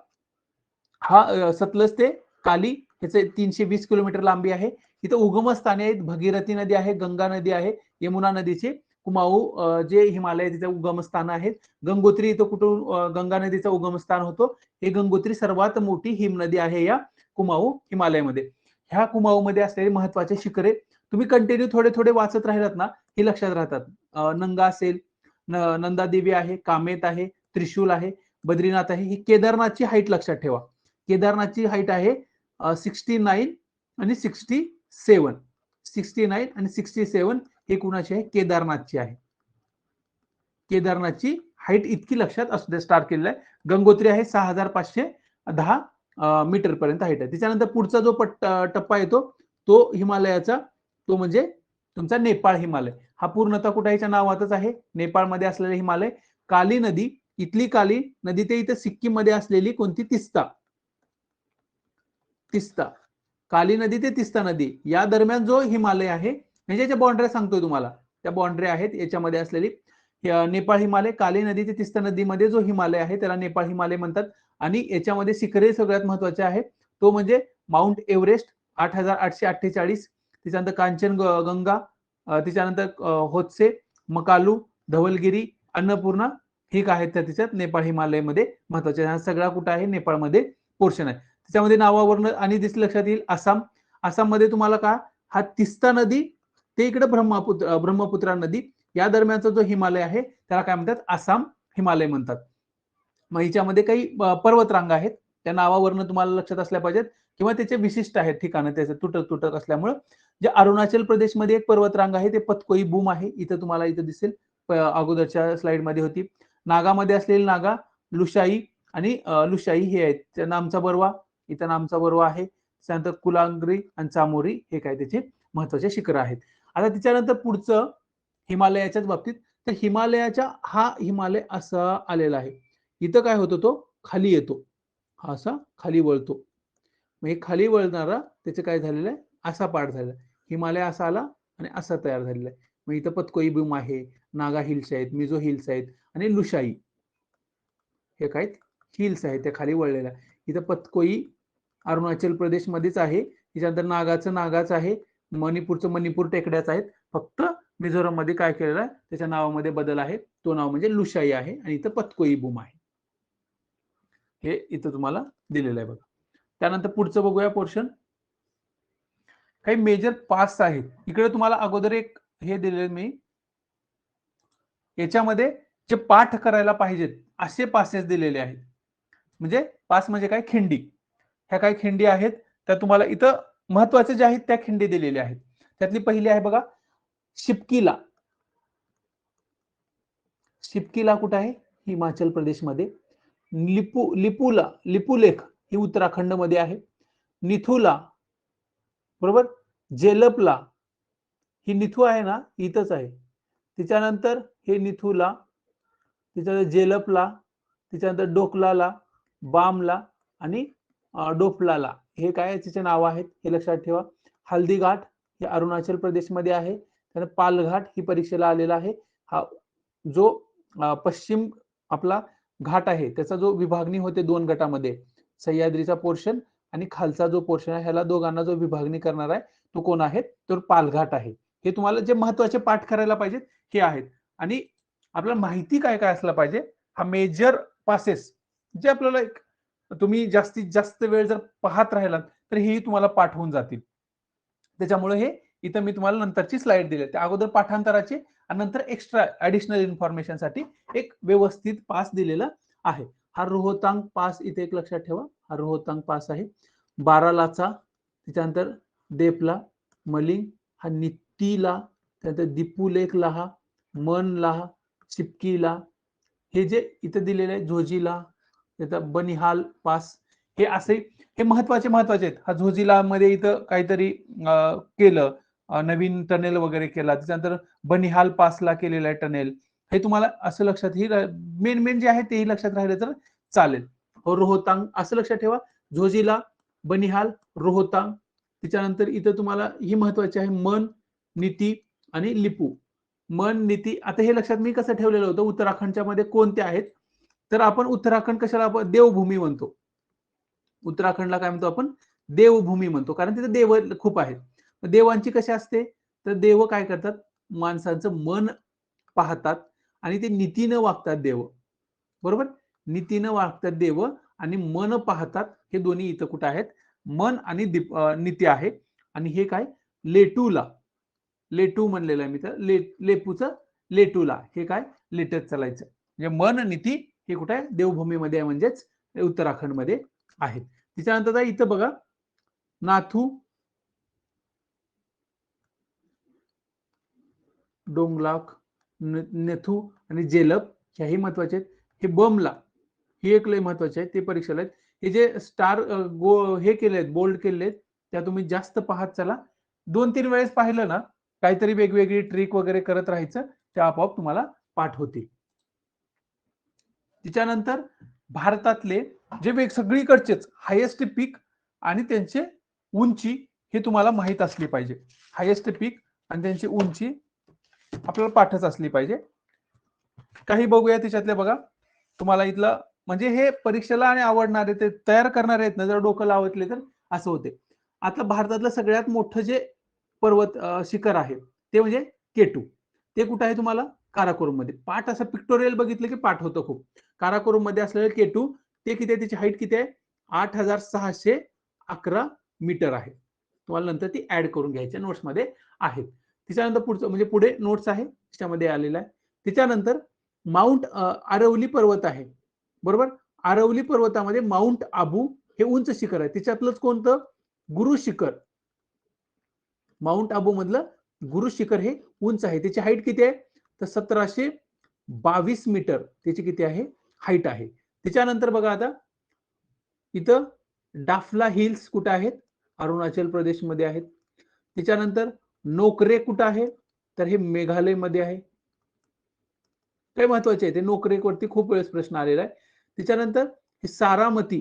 हा सतलज ते काली ह्याचे 320 किलोमीटर लांबी आहे. इथं उगमस्थाने आहेत, भगीरथी नदी आहे, गंगा नदी आहे, यमुना नदीचे कुमाऊ जे हिमालय तिथे उगमस्थान आहेत. गंगोत्री इथं कुठून गंगा नदीचं उगमस्थान होतो. हे गंगोत्री सर्वात मोठी हिमनदी आहे या कुमाऊ हिमालयामध्ये. ह्या कुमाऊ मध्ये असलेले महत्वाचे शिखरे तुम्ही कंटिन्यू थोडे थोडे वाचत राहिलात ना, हे लक्षात राहतात. नंगा असेल, नंदादेवी आहे, कामेत आहे, त्रिशूल आहे, बद्रीनाथ आहे. ही केदारनाथची हाईट लक्षात ठेवा. केदारनाथची हाईट आहे 69 आणि 67. 69 आणि 67 हे कुणाची आहे? केदारनाथची आहे. केदारनाथची हाईट इतकी लक्षात असू दे, स्टार्ट केलेलं आहे. गंगोत्री आहे 6510 मीटर पर्यंत हाईट आहे. त्याच्यानंतर पुढचा जो टप्पा येतो तो हिमालयाचा, तो म्हणजे तुमचा नेपाळ हिमालय. हा पूर्णतः कुठाच्या नावातच आहे, नेपाळमध्ये असलेले हिमालय. काली नदी, इथली काली नदी ते इथं सिक्कीम मध्ये असलेली कोणती? तिस्ता. तिस्ता, काली नदी ते तिस्ता नदी या दरम्यान जो हिमालय आहे, म्हणजे ज्या बाउंड्री सांगतोय तुम्हाला, त्या बाउंड्री आहेत याच्यामध्ये असलेली नेपाळ हिमालय. काली नदी ते तिस्ता नदीमध्ये जो हिमालय आहे त्याला नेपाळ हिमालय म्हणतात. आणि याच्यामध्ये शिखरे सगळ्यात महत्वाचे आहेत, तो म्हणजे माउंट एव्हरेस्ट 8848, त्याच्यानंतर कांचनगंगा, त्याच्यानंतर होत्से, मकालू, धवलगिरी, अन्नपूर्णा, ठीक आहेत त्याच्यात नेपाळ हिमालयमध्ये महत्वाचे. सगळा कुठं आहे? नेपाळमध्ये पोर्शन आहे. त्याच्यामध्ये नावावरून आणि दिसलं लक्षात येईल आसाम. आसाममध्ये तुम्हाला का हा तिस्ता नदी ते इकडे ब्रह्मपुत्रा नदी या दरम्यानचा जो हिमालय आहे त्याला काय म्हणतात? आसाम हिमालय म्हणतात. मग हिच्यामध्ये काही पर्वत रांगा आहेत, त्या नावावरून तुम्हाला लक्षात असल्या पाहिजेत किंवा त्याचे विशिष्ट आहेत ठिकाणं, त्याचे तुटक तुटक असल्यामुळे. जे अरुणाचल प्रदेशमध्ये एक पर्वत रांग आहे ते पतकोई बूम आहे, इथं तुम्हाला इथं दिसेल, अगोदरच्या स्लाइड मध्ये होती. नागामध्ये असलेली नागा, लुशाई आणि लुशाई हे आहेत. नामचा बरवा, इथं नामचा बरवा आहे. त्यानंतर कुलांगरी आणि चामोरी हे काय त्याचे महत्वाचे शिखर आहेत. आता त्याच्यानंतर पुढचं हिमालयाच्याच बाबतीत, तर हिमालयाच्या हा हिमालय असा आलेला आहे. इथं काय होतो? तो खाली येतो, हा असा खाली वळतो. मग हे खाली वळणारा त्याचं काय झालेलं आहे? असा पार्ट झालेला आहे. हिमालय असा आला आणि असा तयार झालेला आहे. मग इथं पतकोई बूम आहे, नागा हिल्स आहेत, मिझो हिल्स आहेत आणि लुशाई हे काय हिल्स आहेत, त्या खाली वळलेल्या. इथं पतकोई अरुणाचल प्रदेश मध्येच आहे. त्याच्यानंतर नागाच आहे, मणिपूरचं मणिपूर टेकड्याच आहेत. फक्त मिझोरम मध्ये काय केलेलं आहे? त्याच्या नावामध्ये बदल आहे, तो नाव म्हणजे लुशाई आहे आणि इथं पतकोई बूम आहे. हे इथं तुम्हाला दिलेलं आहे बघा. त्यानंतर पुढचं बघूया पोर्शन. काही मेजर पास आहेत. इकडे तुम्हाला अगोदर एक हे दिलेलं मी, याच्यामध्ये जे पाठ करायला पाहिजेत असे पासेस दिलेले आहेत. म्हणजे पास म्हणजे काय? खिंडी. ह्या काही खिंडी आहेत त्या तुम्हाला इथं महत्वाचे जे आहेत त्या खिंडी दिलेल्या आहेत. त्यातली पहिली आहे बघा, शिपकीला. शिपकीला कुठं आहे? हिमाचल प्रदेशमध्ये. लिपुलेख ही उत्तराखंड मध्ये आहे. निथुला, बरोबर, जेलपला, ही निथू आहे ना, इथंच आहे. त्याच्यानंतर हे निथुला, त्याच्यानंतर जेलपला, त्याच्यानंतर डोकलाला, बामला आणि डोफलाला, हे काय त्याचे नाव आहेत हे लक्षात ठेवा. हल्दीघाट हे अरुणाचल प्रदेशमध्ये आहे. त्यानंतर पालघाट ही परीक्षेला आलेला आहे. हा जो पश्चिम आपला घाट आहे त्याचा जो विभागणी होते दोन गटामध्ये, सह्याद्रीचा पोर्शन आणि खालचा जो पोर्शन आहे, ह्याला दोघांना जो विभागणी करणार आहे तो कोण आहे? तर पालघाट आहे. हे तुम्हाला जे महत्वाचे पाठ करायला पाहिजेत हे आहेत. आणि आपल्याला माहिती काय काय असलं पाहिजे, हा मेजर पासेस जे आपल्याला तुम्ही जास्तीत जास्त वेळ जर पाहत राहिलात तर हे तुम्हाला पाठ होऊन जातील. त्याच्यामुळे हे इथं मी तुम्हाला नंतरची स्लाइड दिली, त्या अगोदर पाठांतराचे आणि नंतर एक्स्ट्रा ऍडिशनल इन्फॉर्मेशन साठी एक व्यवस्थित पास दिलेला आहे. हा रोहतांग पास इथे एक लक्षात ठेवा, हा रोहतांग पास आहे. बारालाचा, त्याच्यानंतर देपला, मलिंग, हा नित्तीला, त्यानंतर दिपुलेखला, हा मनला, चिपकीला, हे जे इथं दिलेले आहे झोजिला, त्याचा बनिहाल पास, हे असे हे महत्वाचे आहेत. हा झोजिला मध्ये इथं काहीतरी केलं, नवीन टनेल वगैरे केला. त्याच्यानंतर बनिहाल पासला केलेला आहे टनेल. हे तुम्हाला असं लक्षात, ही मेन जे आहे तेही लक्षात राहिलं तर चालेल. रोहतांग असं लक्षात ठेवा, झोजिला, बनिहाल, रोहतांग. त्याच्यानंतर इथं तुम्हाला ही महत्वाची आहे, मन, नीती आणि लिपू. मन, नीती, आता हे लक्षात मी कसं ठेवलेलं होतं, उत्तराखंडच्या मध्ये कोणते आहेत, तर आपण उत्तराखंड कशाला आपण देवभूमी म्हणतो. उत्तराखंडला काय म्हणतो आपण? देवभूमी म्हणतो, कारण तिथे देव खूप आहेत. देवांची कशी असते, तर देव काय करतात? माणसांचं मन पाहतात आणि ते नीतीनं वागतात देव, बरोबर. नीतीनं वागतात देव आणि मन पाहतात, हे दोन्ही इथं कुठं आहेत, मन आणि नीती आहे. आणि हे काय, लेटूला, लेटू म्हणलेलं आहे मी तर, लेपूचं लेटूला, हे काय लेटत चालायचं. म्हणजे मन नीती हे कुठे आहे, देवभूमीमध्ये आहे, म्हणजेच उत्तराखंडमध्ये आहे. त्याच्यानंतर इथं बघा, नाथू, डोंगलाख, नेथू आणि जेलप ह्याही महत्वाचे आहेत. हे बमला, ही एक लय महत्वाचे आहे, ते परीक्षेला आहेत. हे जे स्टार हे केले आहेत, बोल्ड केले आहेत, त्या तुम्ही जास्त पाहत चला. 2-3 वेळेस पाहिलं ना, काहीतरी वेगवेगळी ट्रिक वगैरे करत राहायचं, त्या आपोआप तुम्हाला पाठ होतील. त्याच्यानंतर भारतातले जे सगळीकडचेच हायेस्ट पीक आणि त्यांचे उंची हे तुम्हाला माहित असली पाहिजे. हायेस्ट पीक आणि त्यांची उंची आपल्याला पाठच असली पाहिजे. काही बघूया त्याच्यातले. बघा, तुम्हाला इथलं म्हणजे हे परीक्षेला आणि आवडणारे, ते तयार करणारे आहेत ना, जर डोकं लावतले तर असं होते. आता भारतातलं सगळ्यात मोठं जे पर्वत शिखर आहे ते म्हणजे केटू. ते कुठं आहे तुम्हाला, काराकोरम मध्ये. पाठ असं पिक्टोरियल बघितलं की पाठ होतं खूप. काराकोरम मध्ये असलेलं केटू, ते किती आहे, त्याची हाईट किती आहे, 8611 मीटर आहे. तुम्हाला नंतर ती ऍड करून घ्यायच्या, नोट्स मध्ये आहेत. त्याच्यानंतर पुढचं म्हणजे पुढे नोट्स आहे त्याच्यामध्ये आलेला आहे. त्याच्यानंतर माउंट आरवली पर्वत आहे, बरोबर. आरवली पर्वतामध्ये माउंट आबू हे उंच शिखर आहे. त्याच्यातलंच कोणतं, गुरु शिखर. माउंट आबू मधलं गुरु शिखर हे उंच आहे. त्याची हाईट किती आहे, तर 1722 मीटर त्याची किती आहे, हाईट आहे. त्याच्यानंतर बघा आता इथं डाफला हिल्स कुठे आहेत, अरुणाचल प्रदेश मध्ये आहेत. त्याच्यानंतर नोकरे कुठं आहे, तर हे मेघालय मध्ये आहे. काय महत्वाचे आहे ते, नोकरेवरती खूप वेळेस प्रश्न आलेला आहे. त्याच्यानंतर सारामती,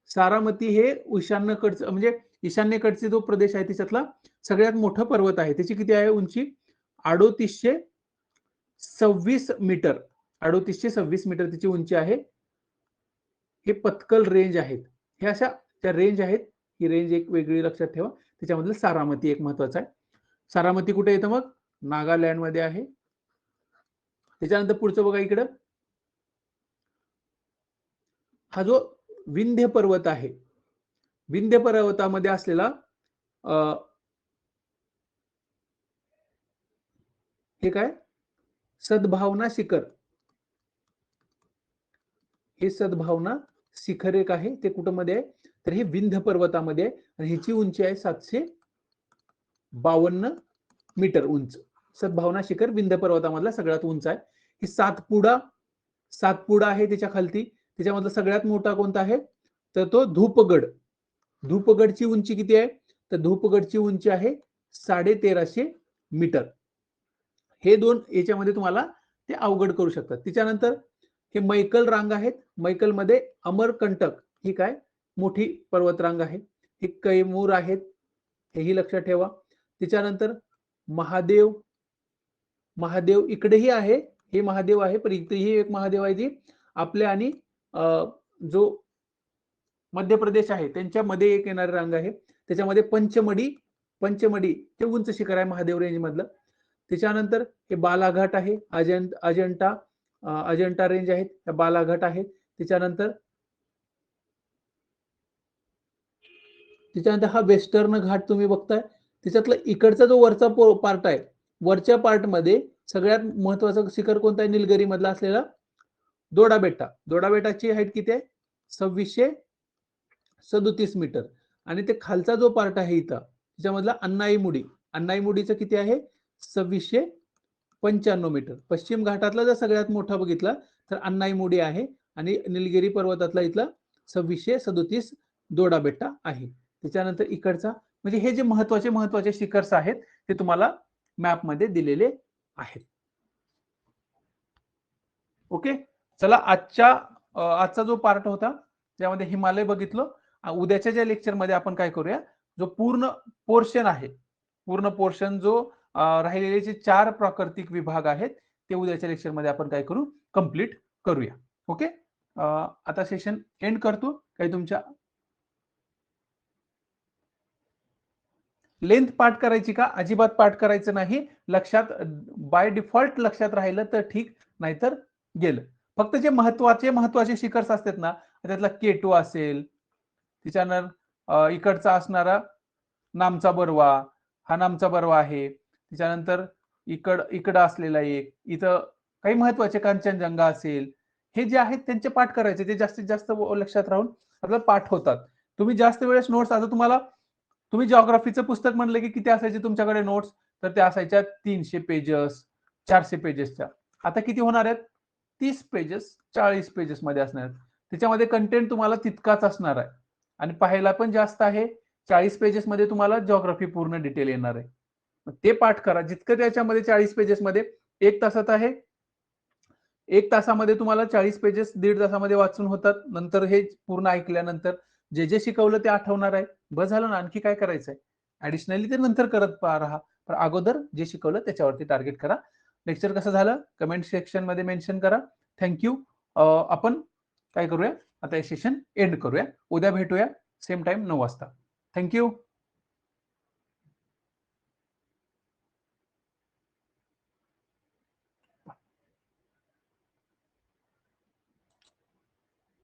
सारामती हे ईशान्येकडचं म्हणजे ईशान्येकडचे जो प्रदेश आहे त्याच्यातला सगळ्यात मोठा पर्वत आहे. त्याची किती आहे उंची, 3826 मीटर. 3826 मीटर त्याची उंची आहे. हे पत्कल रेंज आहेत. हे अशा त्या रेंज आहेत. ही रेंज एक वेगळी लक्षात ठेवा. त्याच्यामधलं सारामती एक महत्वाचा आहे. सारामती कुठे येतं मग, नागालँड मध्ये आहे. त्याच्यानंतर पुढचं बघा इकडं, हा जो विंध्य पर्वत आहे, विंध्य पर्वतामध्ये असलेला हे काय, सद्भावना शिखर. हे सद्भावना शिखर एक आहे, ते कुठं मध्ये आहे, तर हे विंध्य पर्वतामध्ये आहे. आणि ह्याची उंची आहे 752 मीटर उंच. सद्भावना शिखर विंध्य पर्वतामधला सगळ्यात उंच आहे. ही सातपुडा, सातपुडा आहे त्याच्या खालती. त्याच्यामधला सगळ्यात मोठा कोणता आहे, तर तो धूपगड. धूपगडची उंची किती आहे, तर धूपगडची उंची आहे 1350 मीटर. हे दोन याच्यामध्ये तुम्हाला ते अवघड करू शकतात. त्याच्यानंतर हे मैकल रांग आहेत. मैकल मध्ये अमरकंटक ही काय मोठी पर्वतरांग आहे. हे कैमूर आहेत, हेही लक्षात ठेवा. त्याच्यानंतर महादेव, महादेव इकडेही आहे, हे महादेव आहे, पण इथेही एक महादेव आहे जी आपल्या आणि जो मध्य प्रदेश आहे त्यांच्यामध्ये एक येणारी रांग आहे. त्याच्यामध्ये पंचमढी, पंचमढी ते उंच शिखर आहे महादेव रेंज मधलं. त्याच्यानंतर हे बालाघाट आहे, अजंठा, अजंठा रेंज आहेत, त्या बालाघाट आहेत. त्याच्यानंतर हा वेस्टर्न घाट तुम्ही बघताय. त्याच्यातला इकडचा जो वरचा पार्ट आहे, वरच्या पार्ट मध्ये सगळ्यात महत्वाचं शिखर कोणतं आहे, निलगिरी मधला असलेला दोडा बेटा. दोडा बेटाची हाईट किती आहे, 2637 मीटर. आणि ते खालचा जो पार्ट आहे इथं त्याच्यामधला अन्नाईमुडी, अन्नाईमुडीचं किती आहे, 2695 मीटर. पश्चिम घाटातला जर सगळ्यात मोठा बघितला तर अन्नाईमुडी आहे. आणि निलगिरी पर्वतातला इथला 2637 दोडा बेटा आहे. त्याच्यानंतर इकडचा म्हणजे हे जे महत्वाचे महत्वाचे शिखर्स आहेत ते तुम्हाला मॅप मध्ये दिलेले आहेत. ओके, चला आजचा जो पार्ट होता त्यामध्ये हिमालय बघितलं. उद्याच्या ज्या लेक्चर मध्ये आपण काय करूया, जो पूर्ण पोर्शन आहे, पूर्ण पोर्शन जो राहिलेले जे 4 प्राकृतिक विभाग आहेत ते उद्याच्या लेक्चर मध्ये आपण काय करू, कंप्लीट करूया. ओके, आता सेशन एंड करतो. काही तुमच्या लेंथ पाठ करायची का? अजिबात पाठ करायचं नाही. लक्षात बाय डिफॉल्ट लक्षात राहिलं तर ठीक, नाहीतर गेलं. फक्त जे महत्वाचे शिखर्स असतात ना, त्यातला K2 असेल, त्याच्यानंतर इकडचा असणारा नामचा बरवा, हा नामचा बरवा आहे. त्याच्यानंतर इकडं असलेला एक, इथं काही महत्वाचे कांचनजंगा असेल, हे जे आहेत त्यांचे पाठ करायचे, ते जास्तीत जास्त लक्षात राहून आपल्याला पाठ होतात. तुम्ही जास्त वेळेस नोट्स, आता तुम्ही जिओग्राफीचं पुस्तक म्हणलं की किती असायचे तुमच्याकडे नोट्स, तर त्या असायच्या 300 पेजेस, 400 पेजेसच्या. आता किती होणार आहेत? 30 पेजेस, 40 पेजेस मध्ये असणार आहेत. त्याच्यामध्ये कंटेंट तुम्हाला तितकाच असणार आहे आणि पाहायला पण जास्त आहे. 40 पेजेस मध्ये तुम्हाला जिओग्राफी पूर्ण डिटेल येणार आहे. ते पाठ करा. जितकं त्याच्यामध्ये 40 पेजेस मध्ये 1 तासात आहे, 1 तासामध्ये तुम्हाला 40 पेजेस 1.5 तासामध्ये वाचून होतात. नंतर हे पूर्ण ऐकल्यानंतर जे शिकवलं ते आठवणार आहे. बस झालं ना, आणखी काय करायचंय? ऍडिशनली ते नंतर करत राहा. पण अगोदर जे शिकवलं त्याच्यावरती टार्गेट करा. लेक्चर कसं झालं कमेंट सेक्शन मध्ये मेन्शन करा. थँक्यू. आपण काय करूया, आता हे सेशन एंड करूया. उद्या भेटूया सेम टाइम 9 वाजता. थँक्यू.